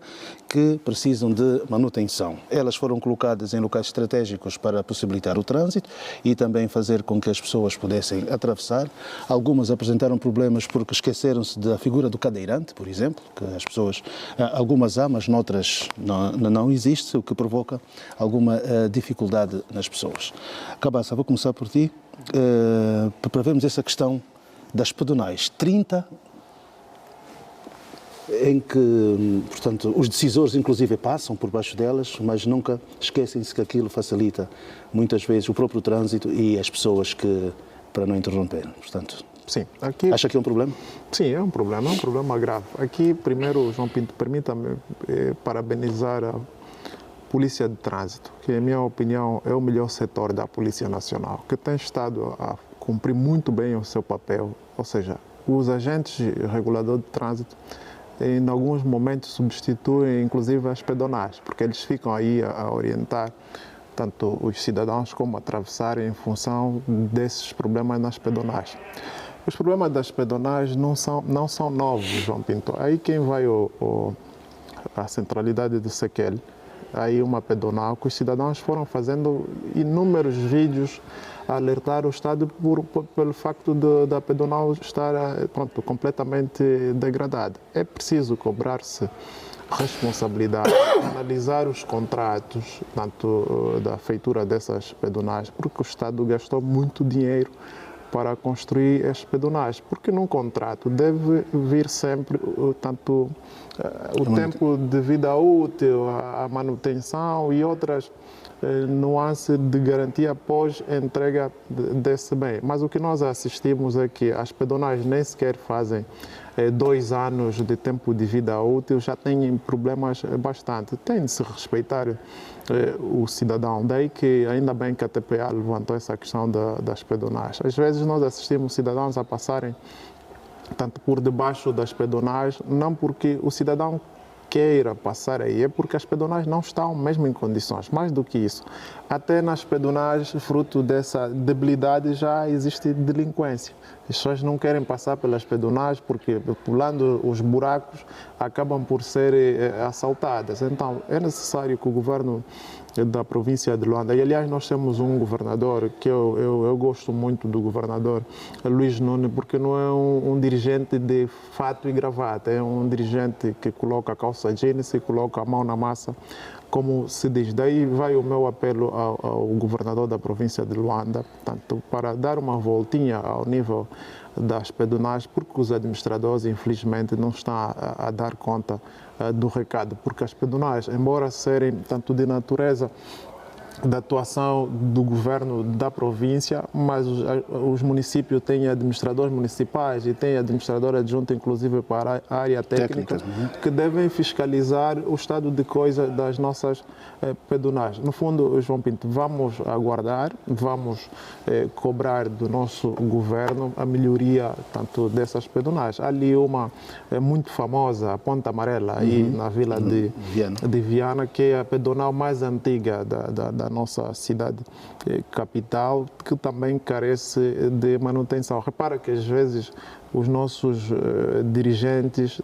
que precisam de manutenção. Elas foram colocadas em locais estratégicos para possibilitar o trânsito e também fazer com que as pessoas pudessem atravessar. Algumas apresentaram problemas porque esqueceram-se da figura do cadeirante, por exemplo, que as pessoas, algumas há, mas noutras não existe, o que provoca alguma dificuldade nas pessoas. Cabaça, vou começar por ti, para vermos essa questão das pedonais. 30 em que, portanto, os decisores inclusive passam por baixo delas, mas nunca esquecem-se que aquilo facilita muitas vezes o próprio trânsito e as pessoas para não interromperem. Portanto, sim, aqui... Acha que é um problema? Sim, é um problema grave. Aqui, primeiro, João Pinto, permita-me parabenizar a Polícia de Trânsito, que, em minha opinião, é o melhor setor da Polícia Nacional, que tem estado a cumprir muito bem o seu papel. Ou seja, os agentes reguladores de trânsito, em alguns momentos, substituem, inclusive, as pedonais, porque eles ficam aí a orientar tanto os cidadãos como a atravessarem em função desses problemas nas pedonais. Os problemas das pedonais não são novos, João Pinto. Aí quem vai à centralidade de Sequel, aí uma pedonal, que os cidadãos foram fazendo inúmeros vídeos a alertar o Estado pelo facto da pedonal estar completamente degradada. É preciso cobrar-se responsabilidade, analisar os contratos, tanto da feitura dessas pedonais, porque o Estado gastou muito dinheiro para construir estes pedonais, porque num contrato deve vir sempre o tempo de vida útil, a manutenção e outras nuances de garantia após a entrega desse bem. Mas o que nós assistimos é que as pedonais nem sequer fazem 2 anos de tempo de vida útil, já têm problemas bastante. Tem de se respeitar o cidadão. Daí que ainda bem que a TPA levantou essa questão das pedonais. Às vezes nós assistimos cidadãos a passarem tanto por debaixo das pedonais, não porque o cidadão queira passar aí, é porque as pedonais não estão mesmo em condições. Mais do que isso, até nas pedonais, fruto dessa debilidade, já existe delinquência. As pessoas não querem passar pelas pedonais porque, pulando os buracos, acabam por ser assaltadas. Então, é necessário que o governo da província de Luanda, e aliás nós temos um governador que eu gosto muito do governador Luiz Nunes, porque não é um dirigente de fato e gravata, é um dirigente que coloca a calça jeans e coloca a mão na massa, como se diz. Daí vai o meu apelo ao governador da província de Luanda, portanto, para dar uma voltinha ao nível das pedonais, porque os administradores, infelizmente, não estão a dar conta do recado, porque as pedonais, embora serem tanto de natureza da atuação do governo da província, mas os municípios têm administradores municipais e têm administrador adjunto, inclusive para a área técnica, que devem fiscalizar o estado de coisa das nossas pedonais. No fundo, João Pinto, vamos aguardar, vamos cobrar do nosso governo a melhoria tanto dessas pedonais. Há ali uma muito famosa, a Ponta Amarela, aí na vila de Viana, que é a pedonal mais antiga da nossa cidade capital, que também carece de manutenção. Repara que às vezes os nossos dirigentes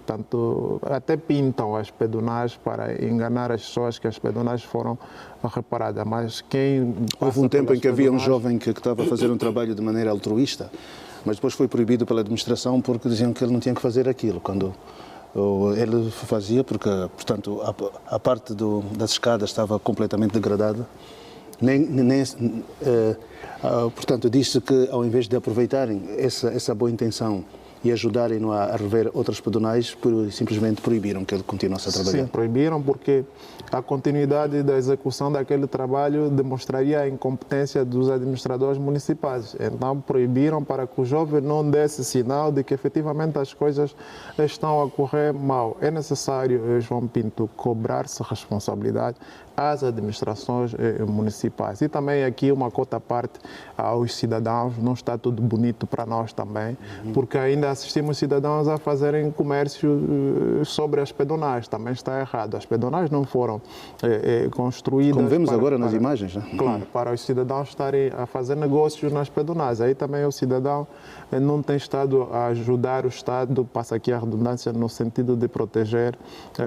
até pintam as pedonais para enganar as pessoas que as pedonais foram reparadas, mas quem... Houve um tempo em que havia um jovem que estava a fazer um trabalho de maneira altruísta, mas depois foi proibido pela administração porque diziam que ele não tinha que fazer aquilo, quando ele fazia, porque, portanto, a parte das escadas estava completamente degradada. Portanto, diz-se que, ao invés de aproveitarem essa boa intenção e ajudarem-no a rever outras pedonais, simplesmente proibiram que ele continuasse a trabalhar. Sim, proibiram porque a continuidade da execução daquele trabalho demonstraria a incompetência dos administradores municipais. Então, proibiram para que o jovem não desse sinal de que efetivamente as coisas estão a correr mal. É necessário, João Pinto, cobrar-se responsabilidade às administrações municipais. E também aqui uma cota à parte aos cidadãos, não está tudo bonito para nós também, porque ainda assistimos cidadãos a fazerem comércio sobre as pedonais, também está errado. As pedonais não foram construídas... Como vemos agora nas imagens, né? Claro, para os cidadãos estarem a fazer negócios nas pedonais. Aí também o cidadão não tem estado a ajudar o Estado, passa aqui a redundância, no sentido de proteger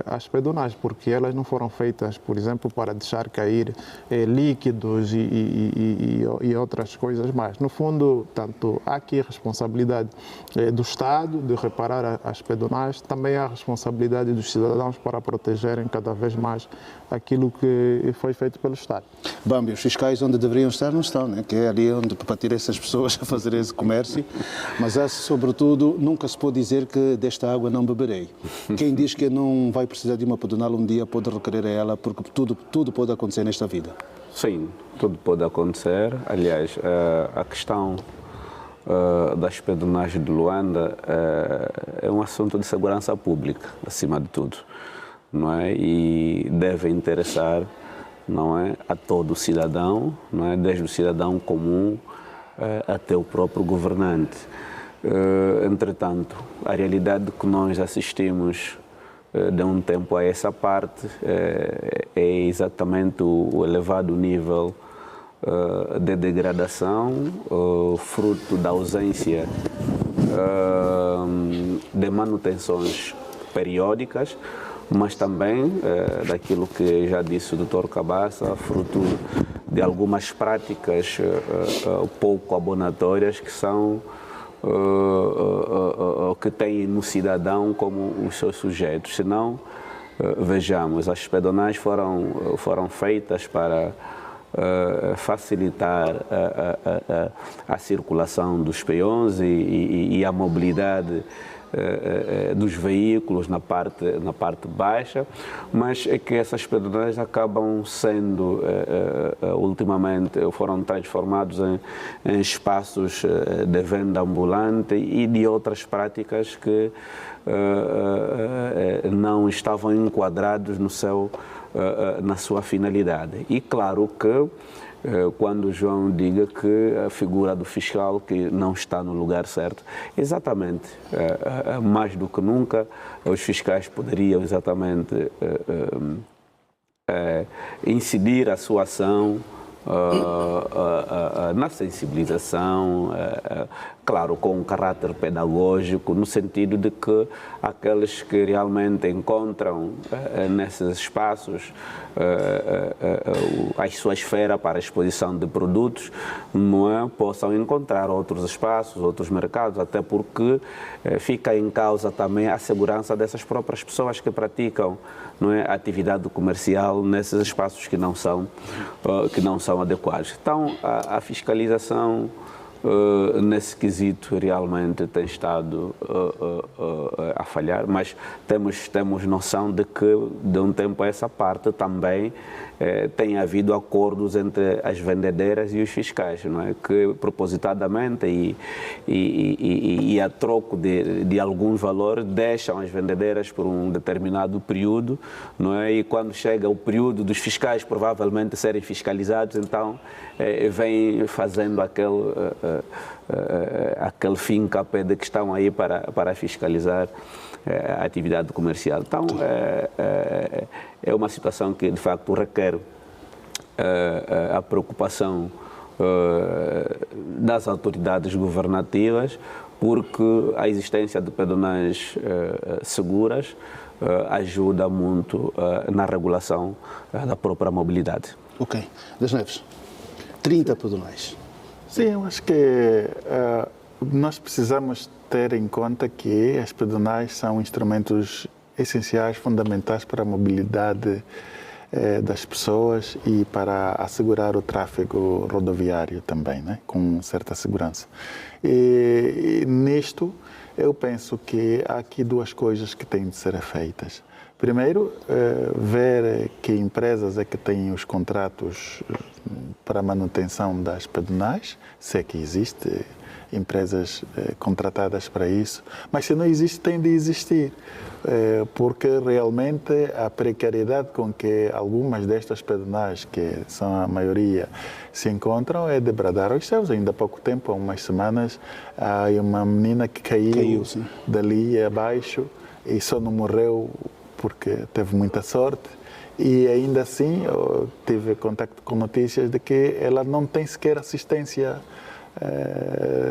as pedonais, porque elas não foram feitas, por exemplo, para deixar cair líquidos e outras coisas mais. No fundo, tanto há aqui a responsabilidade do Estado de reparar as pedonais, também há a responsabilidade dos cidadãos para protegerem cada vez mais aquilo que foi feito pelo Estado. Bambi, os fiscais onde deveriam estar não estão, né? Que é ali onde para tirar essas pessoas a fazer esse comércio, mas sobretudo nunca se pode dizer que desta água não beberei. Quem diz que não vai precisar de uma pedonal um dia pode requerer a ela, porque tudo pode acontecer nesta vida. Sim, tudo pode acontecer. Aliás, a questão das pedonais de Luanda é um assunto de segurança pública, acima de tudo, não é? E deve interessar, não é, a todo cidadão, não é, desde o cidadão comum até o próprio governante. Entretanto, a realidade que nós assistimos de um tempo a essa parte é exatamente o elevado nível de degradação, fruto da ausência de manutenções periódicas, mas também daquilo que já disse o Dr. Cabaça, fruto de algumas práticas pouco abonatórias que são que têm no cidadão como os seus sujeitos. Senão, vejamos, as pedonais foram feitas para facilitar a circulação dos peões e a mobilidade dos veículos na parte baixa, mas é que essas pedonais acabam sendo, ultimamente, foram transformados em espaços de venda ambulante e de outras práticas que não estavam enquadrados na sua finalidade. E claro que quando o João diga que a figura do fiscal que não está no lugar certo, exatamente, mais do que nunca, os fiscais poderiam exatamente incidir a sua ação na sensibilização, claro, com um caráter pedagógico, no sentido de que aqueles que realmente encontram nesses espaços a sua esfera para a exposição de produtos, não é, possam encontrar outros espaços, outros mercados, até porque fica em causa também a segurança dessas próprias pessoas que praticam, não é, atividade comercial nesses espaços que não são adequados. Então, a fiscalização nesse quesito realmente tem estado a falhar, mas temos noção de que de um tempo a essa parte também tem havido acordos entre as vendedeiras e os fiscais, não é? Que propositadamente e a troco de alguns valores deixam as vendedeiras por um determinado período, não é? E quando chega o período dos fiscais provavelmente serem fiscalizados, então vem fazendo aquele fim-capé de que estão aí para fiscalizar a atividade comercial. Então, é uma situação que, de facto, requer a preocupação das autoridades governativas, porque a existência de pedonais seguras ajuda muito na regulação da própria mobilidade. Ok. Das Neves, 30 pedonais. Sim, eu acho que nós precisamos ter em conta que as pedonais são instrumentos essenciais, fundamentais para a mobilidade das pessoas e para assegurar o tráfego rodoviário também, né? Com certa segurança. E nisto, eu penso que há aqui duas coisas que têm de ser feitas. Primeiro, ver que empresas é que têm os contratos para a manutenção das pedonais, se é que existe empresas contratadas para isso, mas se não existe, tem de existir, porque realmente a precariedade com que algumas destas pedonais, que são a maioria, se encontram é de bradar aos céus. Ainda há pouco tempo, há umas semanas, há uma menina que caiu dali abaixo e só não morreu porque teve muita sorte. E ainda assim, eu tive contacto com notícias de que ela não tem sequer assistência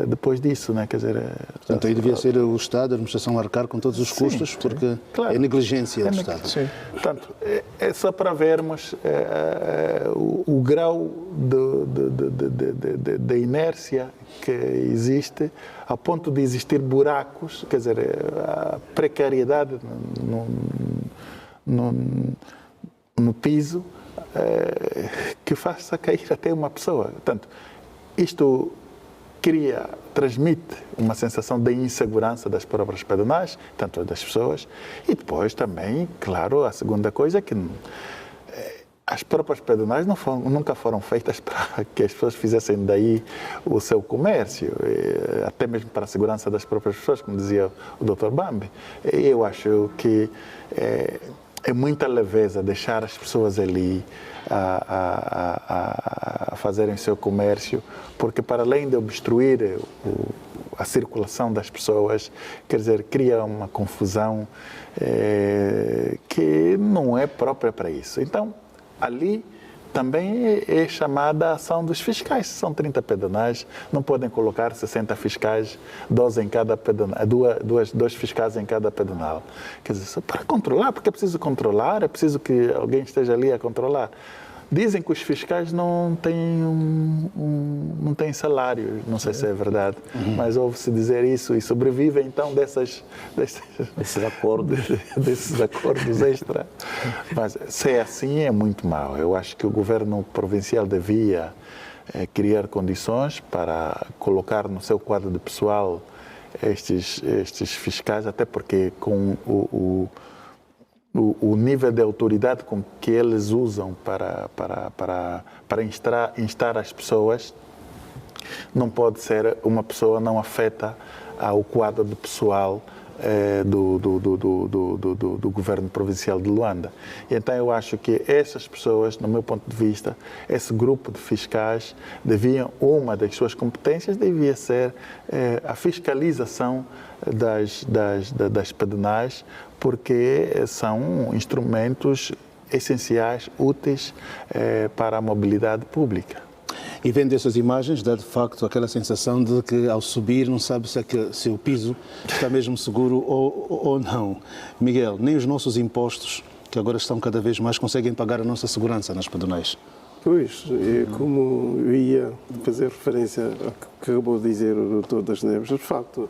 depois disso, né? Quer dizer, portanto, aí devia ser o Estado, a administração, a arcar com todos os custos, porque claro, é negligência do Estado. Sim. Portanto, é só para vermos o grau de inércia que existe, a ponto de existir buracos, quer dizer, a precariedade no piso que faça cair até uma pessoa. Portanto, isto transmite uma sensação de insegurança das próprias pedonais, tanto das pessoas, e depois também, claro, a segunda coisa é que as próprias pedonais nunca foram feitas para que as pessoas fizessem daí o seu comércio, até mesmo para a segurança das próprias pessoas, como dizia o Dr. Bambi. Eu acho que é muita leveza deixar as pessoas ali a fazerem o seu comércio, porque para além de obstruir a circulação das pessoas, quer dizer, cria uma confusão que não é própria para isso. Então, ali também é chamada a ação dos fiscais. São 30 pedonais, não podem colocar 60 fiscais, 12 em cada pedonal, dois fiscais em cada pedonal. Quer dizer, para controlar, porque é preciso controlar, é preciso que alguém esteja ali a controlar. Dizem que os fiscais não têm, não têm salário, não sei se é verdade, mas ouve-se dizer isso e sobrevivem então desses acordos extra. Mas se é assim, é muito mau. Eu acho que o governo provincial devia criar condições para colocar no seu quadro de pessoal estes fiscais, até porque com o nível de autoridade com que eles usam para instar as pessoas, não pode ser uma pessoa não afeta ao quadro de pessoal do governo provincial de Luanda. E então eu acho que essas pessoas, no meu ponto de vista, esse grupo de fiscais, uma das suas competências devia ser a fiscalização das pedonais, porque são instrumentos essenciais, úteis para a mobilidade pública. E vendo essas imagens, dá de facto aquela sensação de que ao subir não sabe se o piso está mesmo seguro ou não. Miguel, nem os nossos impostos, que agora estão cada vez mais, conseguem pagar a nossa segurança nas pedonais. Pois, como eu ia fazer referência ao que acabou de dizer o Dr. das Neves, de facto,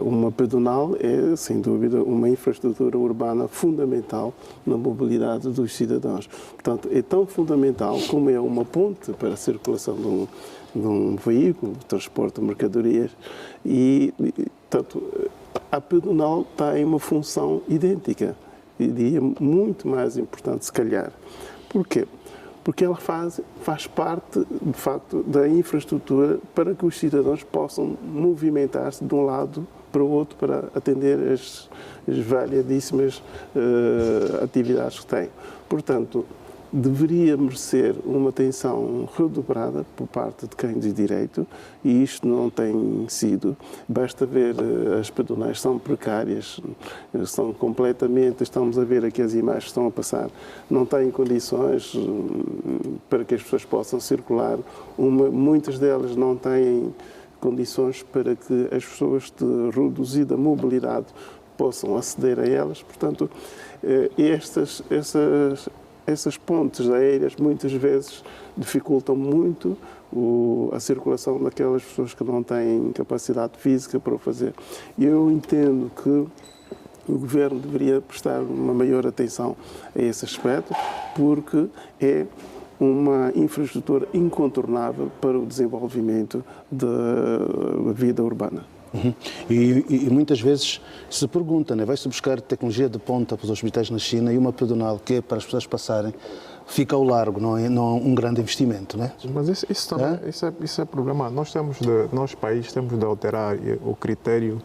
uma pedonal é, sem dúvida, uma infraestrutura urbana fundamental na mobilidade dos cidadãos. Portanto, é tão fundamental como é uma ponte para a circulação de um veículo, de transporte de mercadorias, e, portanto, a pedonal tem uma função idêntica, e diria muito mais importante, se calhar. Porquê? Porque ela faz parte, de facto, da infraestrutura para que os cidadãos possam movimentar-se de um lado para o outro para atender as variadíssimas atividades que têm. Portanto, deveria merecer uma atenção redobrada por parte de quem diz direito, e isto não tem sido. Basta ver, as pedonais são precárias, são completamente, estamos a ver aqui as imagens que estão a passar, não têm condições para que as pessoas possam circular, muitas delas não têm condições para que as pessoas de reduzida mobilidade possam aceder a elas. Portanto, essas pontes aéreas muitas vezes dificultam muito a circulação daquelas pessoas que não têm capacidade física para o fazer. E eu entendo que o Governo deveria prestar uma maior atenção a esse aspecto, porque é uma infraestrutura incontornável para o desenvolvimento da vida urbana. Uhum. E muitas vezes se pergunta, né? Vai-se buscar tecnologia de ponta para os hospitais na China e uma pedonal que é para as pessoas passarem fica ao largo, não é um grande investimento, não é? Mas isso também, isso é problema. Nós países temos de alterar o critério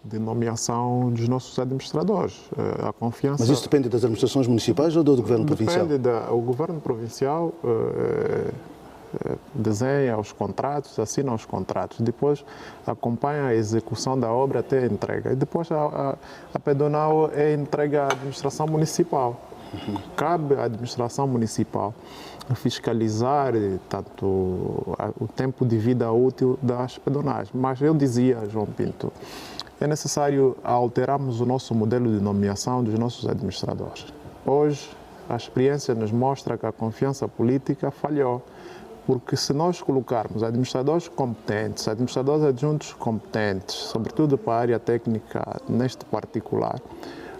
de nomeação dos nossos administradores. A confiança. Mas isso depende das administrações municipais ou do governo provincial? O governo provincial desenha os contratos, assina os contratos, depois acompanha a execução da obra até a entrega. E depois a pedonal é entregue à administração municipal. Cabe à administração municipal fiscalizar tanto o tempo de vida útil das pedonais. Mas eu dizia, João Pinto, é necessário alterarmos o nosso modelo de nomeação dos nossos administradores. Hoje, a experiência nos mostra que a confiança política falhou. Porque se nós colocarmos administradores competentes, administradores adjuntos competentes, sobretudo para a área técnica neste particular,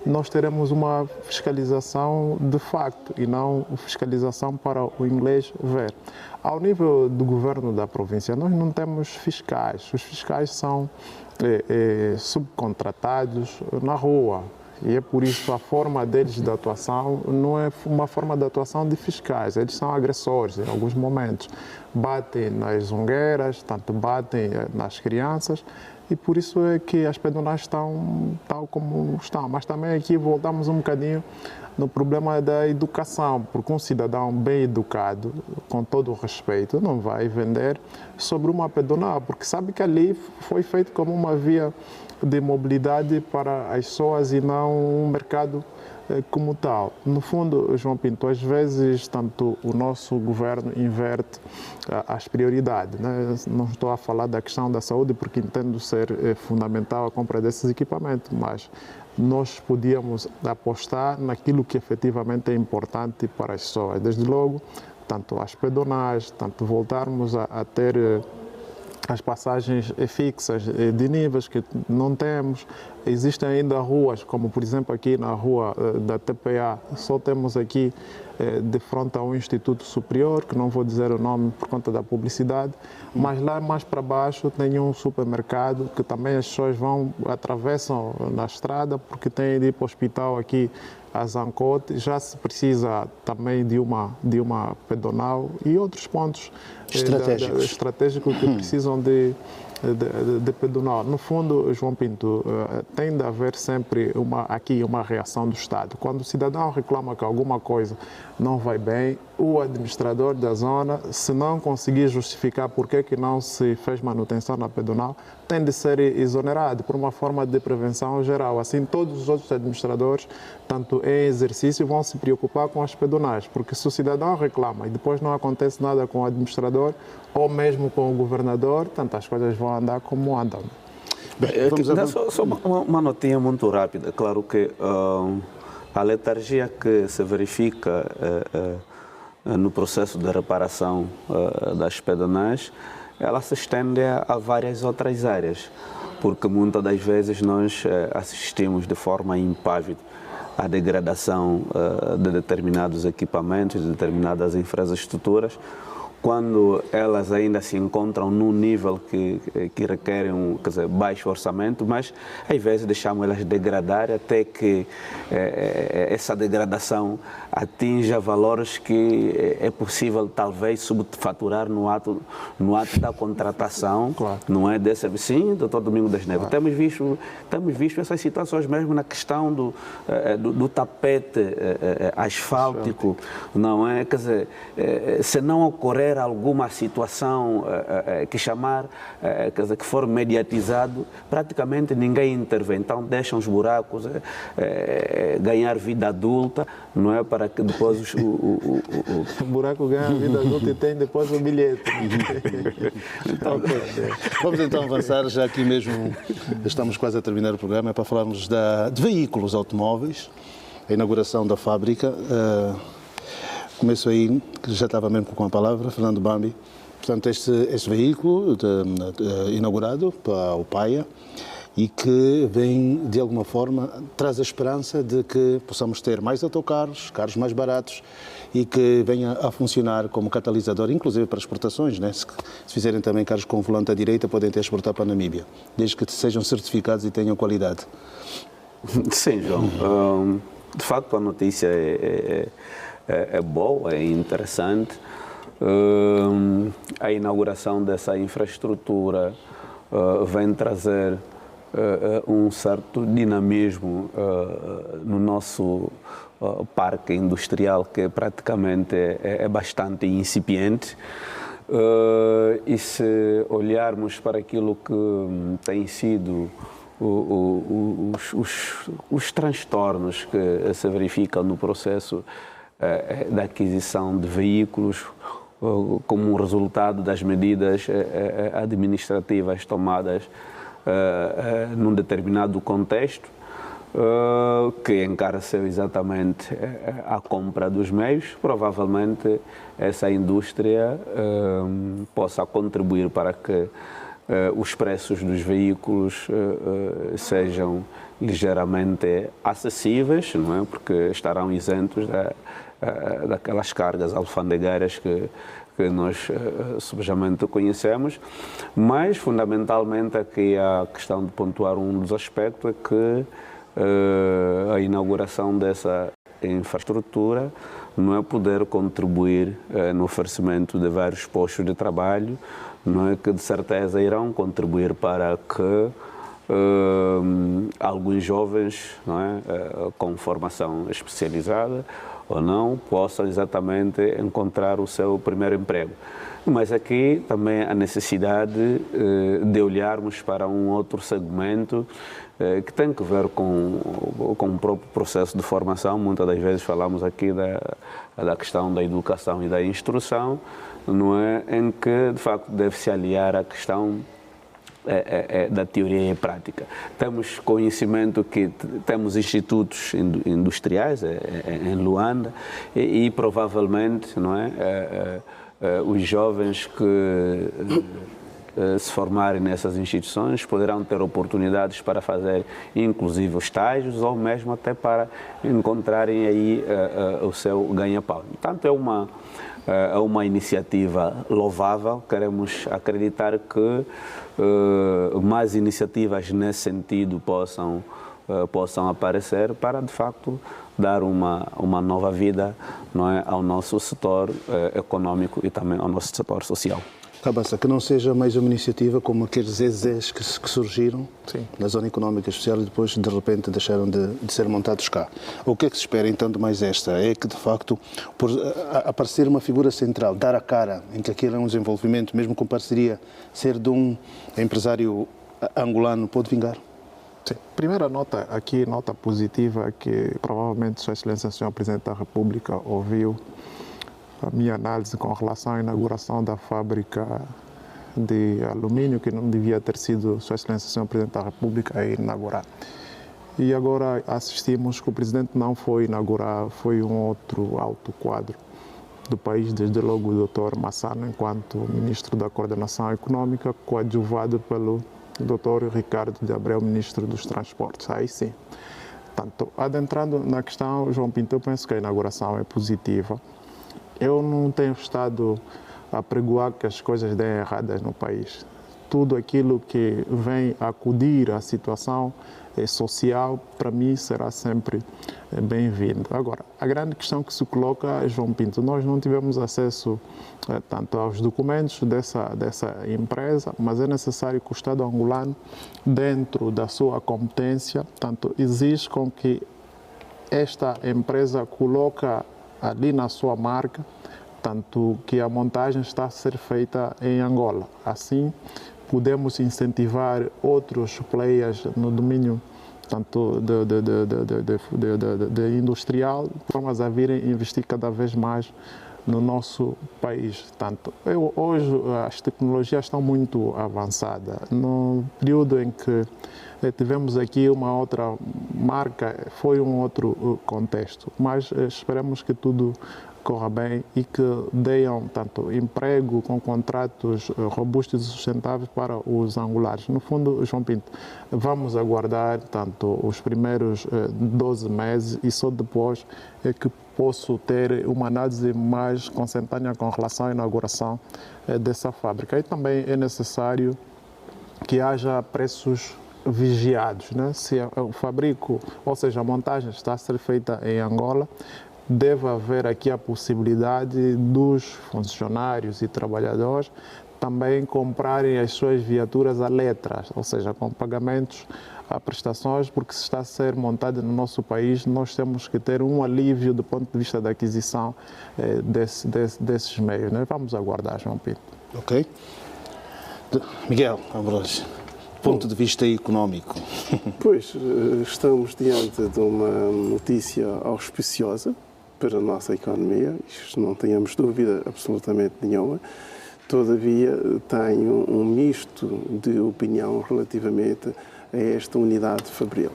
nós teremos uma fiscalização de facto e não fiscalização para o inglês ver. Ao nível do governo da província, nós não temos fiscais. Os fiscais são subcontratados na rua. E é por isso a forma deles de atuação não é uma forma de atuação de fiscais. Eles são agressores em alguns momentos. Batem nas zongueiras, tanto batem nas crianças, e por isso é que as pedonais estão tal como estão. Mas também aqui voltamos um bocadinho no problema da educação, porque um cidadão bem educado, com todo o respeito, não vai vender sobre uma pedonal, porque sabe que ali foi feito como uma via de mobilidade para as pessoas e não um mercado como tal. No fundo, João Pinto, às vezes tanto o nosso governo inverte as prioridades, né? Não estou a falar da questão da saúde, porque entendo ser fundamental a compra desses equipamentos, mas nós podíamos apostar naquilo que efetivamente é importante para as pessoas. Desde logo, tanto as pedonais, tanto voltarmos a ter as passagens fixas de níveis que não temos. Existem ainda ruas, como por exemplo aqui na rua da TPA, só temos aqui de frente ao Instituto Superior, que não vou dizer o nome por conta da publicidade, mas lá mais para baixo tem um supermercado que também as pessoas atravessam na estrada porque tem de ir para o hospital aqui a Zancote, já se precisa também de uma pedonal e outros pontos estratégicos que precisam de pedonal. No fundo, João Pinto, tem de haver sempre uma reação do Estado. Quando o cidadão reclama que alguma coisa não vai bem, o administrador da zona, se não conseguir justificar por que não se fez manutenção na pedonal, tem de ser exonerado por uma forma de prevenção geral. Assim, todos os outros administradores, tanto em exercício, vão se preocupar com as pedonais, porque se o cidadão reclama e depois não acontece nada com o administrador ou mesmo com o governador, tantas coisas vão andar como andam. Bem, só uma notinha muito rápida. Claro que a letargia que se verifica no processo de reparação das pedonais, ela se estende a várias outras áreas, porque muitas das vezes nós assistimos de forma impávida à degradação de determinados equipamentos, de determinadas infraestruturas, quando elas ainda se encontram num nível que requerem baixo orçamento, mas às vezes deixamos elas degradar até que essa degradação atinja valores que é possível talvez subfaturar no ato da contratação, claro. Não é desse sim, doutor Domingos das Neves. Claro. Temos visto essas situações mesmo na questão do tapete asfáltico, não é? Quer dizer, se não ocorrer alguma situação que que for mediatizado, praticamente ninguém intervém. Então deixam os buracos ganhar vida adulta, não é? Para que depois o buraco ganha vida adulta e tem depois o bilhete. Então, vamos então avançar, já aqui mesmo estamos quase a terminar o programa, para falarmos de veículos automóveis, a inauguração da fábrica. Começo aí, que já estava mesmo com a palavra, Fernando Bambi. Portanto, este veículo inaugurado para o Paia e que vem, de alguma forma, traz a esperança de que possamos ter mais autocarros, carros mais baratos e que venha a funcionar como catalisador, inclusive para exportações, né? Se fizerem também carros com volante à direita, podem até exportar para a Namíbia, desde que sejam certificados e tenham qualidade. Sim, João. De facto, a notícia é boa, é interessante. A inauguração dessa infraestrutura vem trazer um certo dinamismo no nosso parque industrial, que praticamente é bastante incipiente. E se olharmos para aquilo que tem sido os transtornos que se verificam no processo da aquisição de veículos, como um resultado das medidas administrativas tomadas num determinado contexto, que encareceu exatamente a compra dos meios, provavelmente essa indústria possa contribuir para que os preços dos veículos sejam ligeiramente acessíveis, não é? Porque estarão isentos daquelas cargas alfandegárias que nós subjamente conhecemos, mas fundamentalmente aqui a questão de pontuar um dos aspectos é que a inauguração dessa infraestrutura não é poder contribuir no oferecimento de vários postos de trabalho, não é, que de certeza irão contribuir para que alguns jovens, não é, com formação especializada ou não, possam exatamente encontrar o seu primeiro emprego. Mas aqui também a necessidade de olharmos para um outro segmento que tem que ver com o próprio processo de formação. Muitas das vezes falamos aqui da questão da educação e da instrução, não é, em que de facto deve-se aliar a questão da teoria e prática. Temos conhecimento que temos institutos industriais em Luanda e provavelmente, não é, os jovens que se formarem nessas instituições poderão ter oportunidades para fazer inclusive estágios ou mesmo até para encontrarem aí o seu ganha-pão. Portanto, é uma iniciativa louvável. Queremos acreditar que mais iniciativas nesse sentido possam aparecer para, de facto, dar uma nova vida, não é, ao nosso setor econômico e também ao nosso setor social. Cabeça, que não seja mais uma iniciativa como aqueles EZs que surgiram na Zona Económica Especial e depois, de repente, deixaram de ser montados cá. O que é que se espera, então, de mais esta? É que, de facto, por aparecer uma figura central, dar a cara em que aquilo é um desenvolvimento, mesmo com parceria, ser de um empresário angolano, pode vingar? Sim. Primeira nota aqui, nota positiva, que provavelmente Sua Excelência, Sr. Presidente da República, ouviu a minha análise com relação à inauguração da fábrica de alumínio, que não devia ter sido Sua Excelência, Sr. Presidente da República, a inaugurar. E agora assistimos que o Presidente não foi inaugurar, foi um outro alto quadro do país, desde logo o Dr. Massano, enquanto Ministro da Coordenação Econômica, coadjuvado pelo Dr. Ricardo de Abreu, Ministro dos Transportes. Aí sim. Portanto, adentrando na questão, João Pinto, eu penso que a inauguração é positiva. Eu não tenho estado a pregoar que as coisas deem erradas no país. Tudo aquilo que vem acudir à situação social, para mim, será sempre bem-vindo. Agora, a grande questão que se coloca, João Pinto, nós não tivemos acesso tanto aos documentos dessa empresa, mas é necessário que o Estado angolano, dentro da sua competência, tanto exige com que esta empresa coloca ali na sua marca, tanto que a montagem está a ser feita em Angola. Assim, podemos incentivar outros players no domínio tanto de industrial, formas a virem investir cada vez mais no nosso país. Tanto, hoje as tecnologias estão muito avançadas. No período em que tivemos aqui uma outra marca, foi um outro contexto, mas esperamos que tudo corra bem e que deem tanto emprego com contratos robustos e sustentáveis para os angolares. No fundo, João Pinto, vamos aguardar tanto os primeiros 12 meses e só depois é que posso ter uma análise mais consentânea com relação à inauguração dessa fábrica. E também é necessário que haja preços vigiados, né? Se o fabrico, ou seja, a montagem está a ser feita em Angola, deve haver aqui a possibilidade dos funcionários e trabalhadores também comprarem as suas viaturas a letras, ou seja, com pagamentos a prestações, porque se está a ser montada no nosso país, nós temos que ter um alívio do ponto de vista da aquisição desses meios, né? Vamos aguardar, João Pinto. Ok. Miguel Ambrosio, ponto de vista económico. Pois, estamos diante de uma notícia auspiciosa para a nossa economia, isto não tenhamos dúvida absolutamente nenhuma. Todavia, tenho um misto de opinião relativamente a esta unidade fabril.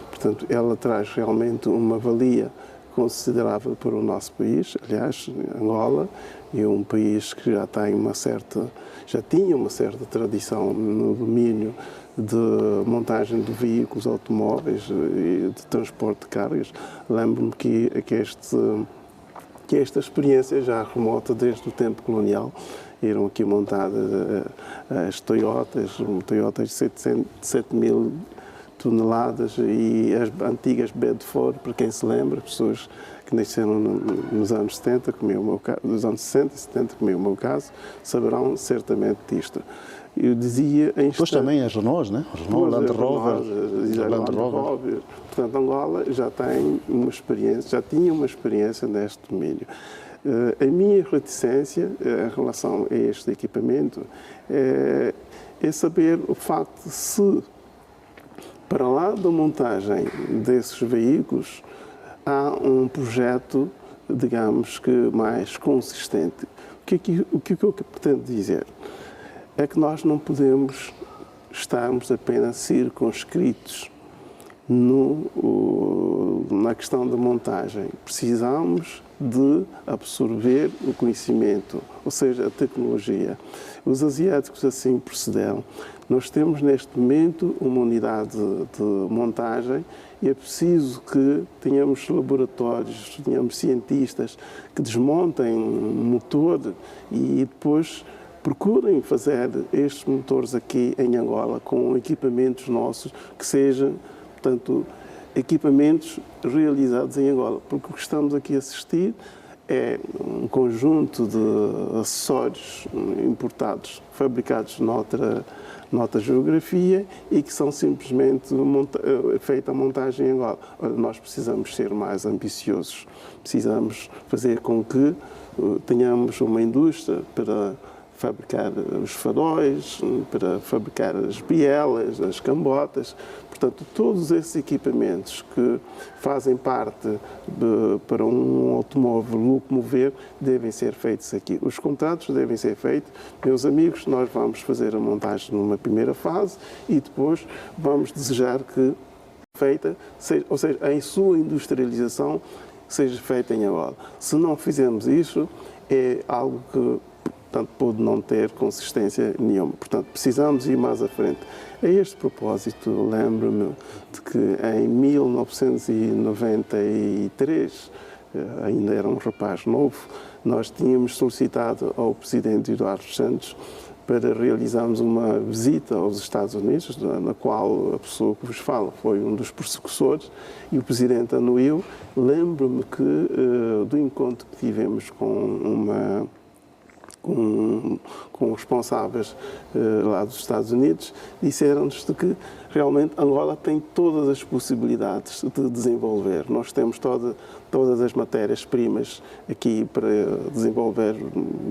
Portanto, ela traz realmente uma valia considerável para o nosso país. Aliás, Angola é um país que já tinha uma certa tradição no domínio de montagem de veículos automóveis e de transporte de cargas. Lembro-me que esta experiência já remota desde o tempo colonial. Eram aqui montadas as Toyotas de 7.000 toneladas e as antigas Bedford, para quem se lembra, pessoas que nasceram nos anos 70, como é o meu caso, nos anos 60 e 70, como é o meu caso, saberão certamente disto. Eu dizia em Depois também as Renaults, né? Renault, Land Rover. Portanto, Angola já tem uma experiência, já tinha uma experiência neste domínio. A minha reticência em relação a este equipamento é saber o facto de se, para lá da montagem desses veículos, há um projeto, digamos que mais consistente. O que eu pretendo dizer? É que nós não podemos estarmos apenas circunscritos na questão da montagem. Precisamos de absorver o conhecimento, ou seja, a tecnologia. Os asiáticos assim procederam. Nós temos neste momento uma unidade de montagem e é preciso que tenhamos laboratórios, tenhamos cientistas que desmontem um motor e depois procurem fazer estes motores aqui em Angola com equipamentos nossos que sejam, portanto, equipamentos realizados em Angola, porque o que estamos aqui a assistir é um conjunto de acessórios importados, fabricados noutra geografia e que são simplesmente feita a montagem em Angola. Nós precisamos ser mais ambiciosos, precisamos fazer com que tenhamos uma indústria para fabricar os faróis, para fabricar as bielas, as cambotas. Portanto, todos esses equipamentos que fazem parte para um automóvel locomover devem ser feitos aqui. Os contratos devem ser feitos. Meus amigos, nós vamos fazer a montagem numa primeira fase e depois vamos desejar que feita, ou seja, em sua industrialização, seja feita em Angola. Se não fizermos isso, é algo que, portanto, pode não ter consistência nenhuma. Portanto, precisamos ir mais à frente. A este propósito, lembro-me de que em 1993, ainda era um rapaz novo, nós tínhamos solicitado ao presidente Eduardo Santos para realizarmos uma visita aos Estados Unidos, na qual a pessoa que vos fala foi um dos perseguidores, e o presidente anuiu. Lembro-me que do encontro que tivemos com responsáveis lá dos Estados Unidos, disseram-nos de que realmente Angola tem todas as possibilidades de desenvolver. Nós temos todas as matérias-primas aqui para desenvolver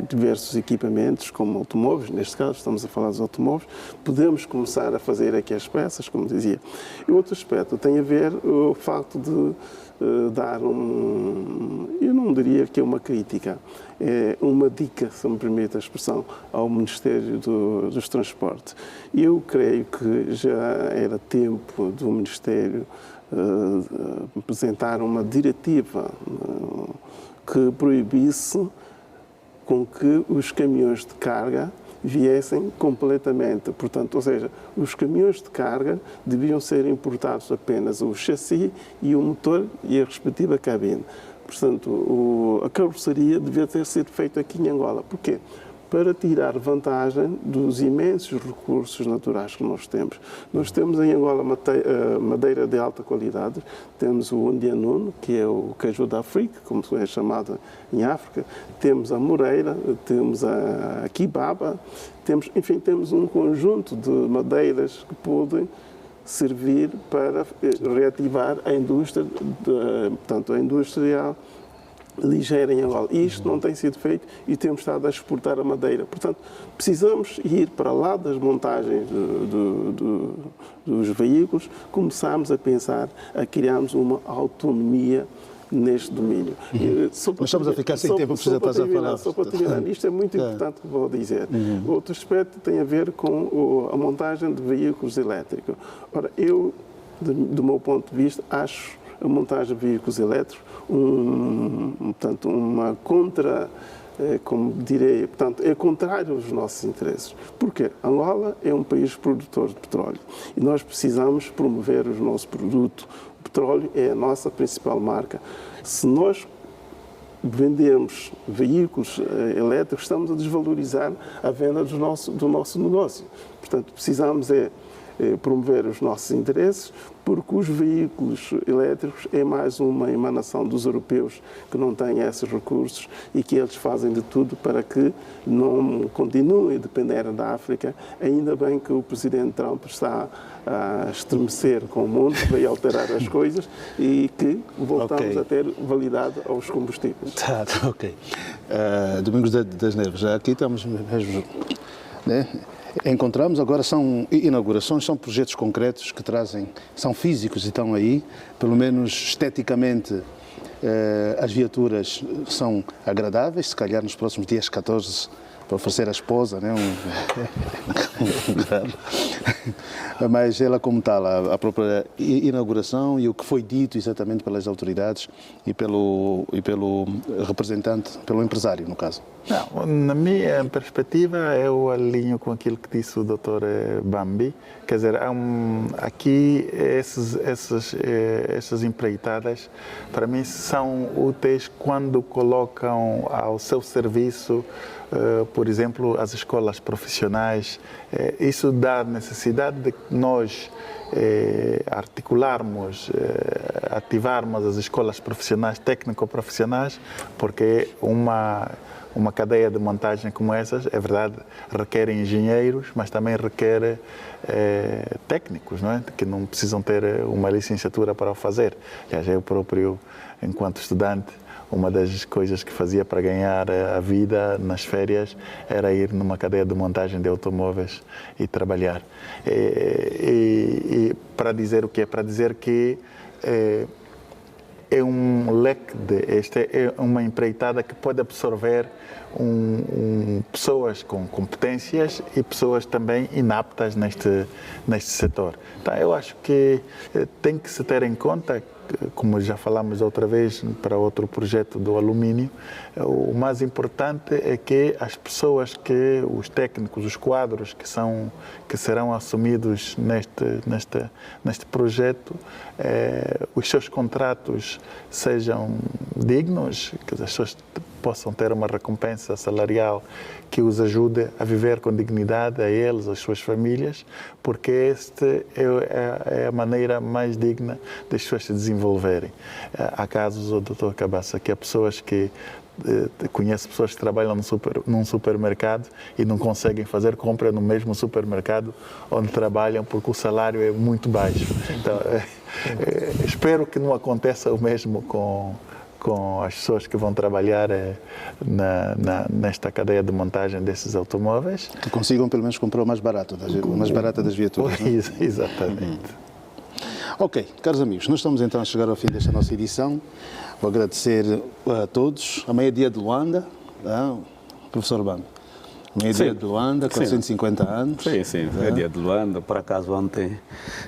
diversos equipamentos, como automóveis, neste caso estamos a falar dos automóveis, podemos começar a fazer aqui as peças, como dizia. E outro aspecto tem a ver o facto de dar eu não diria que é uma crítica, é uma dica, se me permite a expressão, ao Ministério dos Transportes. Eu creio que já era tempo do Ministério apresentar uma diretiva que proibisse com que os caminhões de carga viessem completamente, portanto, ou seja, os caminhões de carga deviam ser importados apenas o chassi e o motor e a respectiva cabine. Portanto, a carroceria devia ter sido feita aqui em Angola. Porquê? Para tirar vantagem dos imensos recursos naturais que nós temos. Nós temos em Angola madeira de alta qualidade, temos o Undianuno, que é o queijo da África, como é chamado em África, temos a Moreira, temos a Kibaba, temos um conjunto de madeiras que podem servir para reativar a indústria, portanto, a indústria ligeira em Angola. E isto não tem sido feito e temos estado a exportar a madeira. Portanto, precisamos ir para lá das montagens dos veículos, começarmos a pensar, a criarmos uma autonomia neste domínio. Nós estamos a ficar sem tempo, precisa estar a falar. Só para terminar, isto é muito importante que vou dizer. Outro aspecto tem a ver com a montagem de veículos elétricos. Ora, eu, do meu ponto de vista, acho a montagem de veículos elétricos portanto, uma como direi, portanto, é contrário aos nossos interesses. Porquê? Angola é um país produtor de petróleo e nós precisamos promover o nosso produto. O petróleo é a nossa principal marca. Se nós vendermos veículos elétricos, estamos a desvalorizar a venda do nosso negócio. Portanto, precisamos promover os nossos interesses, porque os veículos elétricos é mais uma emanação dos europeus que não têm esses recursos e que eles fazem de tudo para que não continuem a depender da África. Ainda bem que o presidente Trump está a estremecer com o mundo, vai alterar as coisas e que voltamos a ter validade aos combustíveis. Ok. Domingos das Neves, aqui estamos mesmo, né? Encontramos, agora são inaugurações, são projetos concretos que trazem, são físicos e estão aí, pelo menos esteticamente as viaturas são agradáveis, se calhar nos próximos dias 14 para oferecer à esposa, né? Mas ela como tal, a própria inauguração e o que foi dito exatamente pelas autoridades e pelo representante, pelo empresário, no caso. Não, na minha perspectiva, eu alinho com aquilo que disse o Dr. Bambi. Quer dizer, aqui essas empreitadas, para mim, são úteis quando colocam ao seu serviço, por exemplo, as escolas profissionais. Isso dá necessidade de nós articularmos, ativarmos as escolas profissionais, técnico-profissionais, porque uma cadeia de montagem como essas, é verdade, requer engenheiros, mas também requer técnicos, não é? Que não precisam ter uma licenciatura para o fazer. Aliás, eu próprio, enquanto estudante, uma das coisas que fazia para ganhar a vida nas férias era ir numa cadeia de montagem de automóveis e trabalhar. E para dizer o quê? Para dizer que é um leque esta é uma empreitada que pode absorver pessoas com competências e pessoas também inaptas neste setor. Então, eu acho que tem que se ter em conta, como já falamos outra vez para outro projeto do alumínio, o mais importante é que as pessoas, os técnicos, os quadros que serão assumidos neste projeto, os seus contratos sejam dignos, que as pessoas possam ter uma recompensa salarial que os ajude a viver com dignidade, a eles, às suas famílias, porque esta é a maneira mais digna das pessoas se desenvolverem. Há casos, o Dr. Cabaça, que há pessoas que conheço pessoas que trabalham num supermercado e não conseguem fazer compra no mesmo supermercado onde trabalham porque o salário é muito baixo. Então, espero que não aconteça o mesmo com as pessoas que vão trabalhar nesta cadeia de montagem desses automóveis. Que consigam pelo menos comprar o mais barato das viaturas. Né? Exatamente. Ok, caros amigos, nós estamos então a chegar ao fim desta nossa edição. Vou agradecer a todos. Amanhã é dia de Luanda, professor Bambi. Amanhã é dia de Luanda, 450 anos. Sim, é dia de Luanda. Por acaso ontem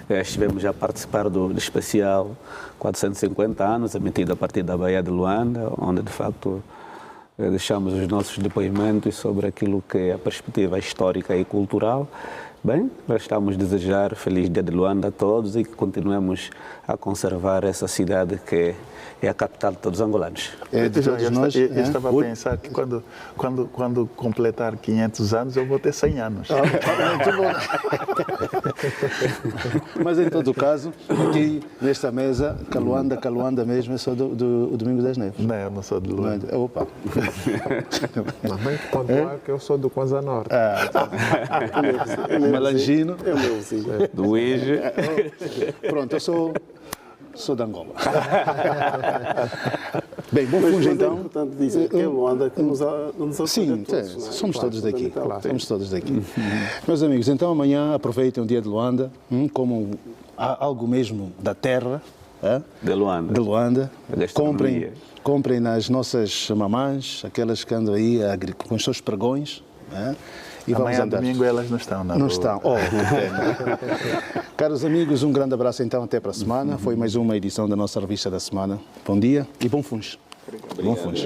estivemos a participar do especial 450 anos, emitido a partir da Baía de Luanda, onde de facto deixamos os nossos depoimentos sobre aquilo que é a perspectiva histórica e cultural. Bem, restamos desejar feliz dia de Luanda a todos e que continuemos a conservar essa cidade que é a capital de todos os angolanos. Eu estava a pensar que quando completar 500 anos eu vou ter 100 anos. Mas em todo caso, aqui nesta mesa, Caluanda mesmo, é só do Domingo das Neves. Não, eu não sou de Luanda. Opa! Mas bem que pontuar que eu sou do Kwanza Norte. Malangino. É o meu vizinho. Do Ige. Pronto, eu sou de Angola. Bem, bom fungo então. É importante dizer que é Luanda que nos Sim, todos, não é? somos todos daqui. Claro. Somos todos daqui. Meus amigos, então amanhã aproveitem o dia de Luanda, como algo mesmo da terra. De Luanda. De Luanda. Comprem nas nossas mamãs, aquelas que andam aí com os seus pregões. E vamos amanhã, andar. domingo, elas não estão. Não estão. Oh, que pena. Caros amigos, um grande abraço então, até para a semana. Foi mais uma edição da nossa revista da semana. Bom dia e bom fungo. Bom fungo.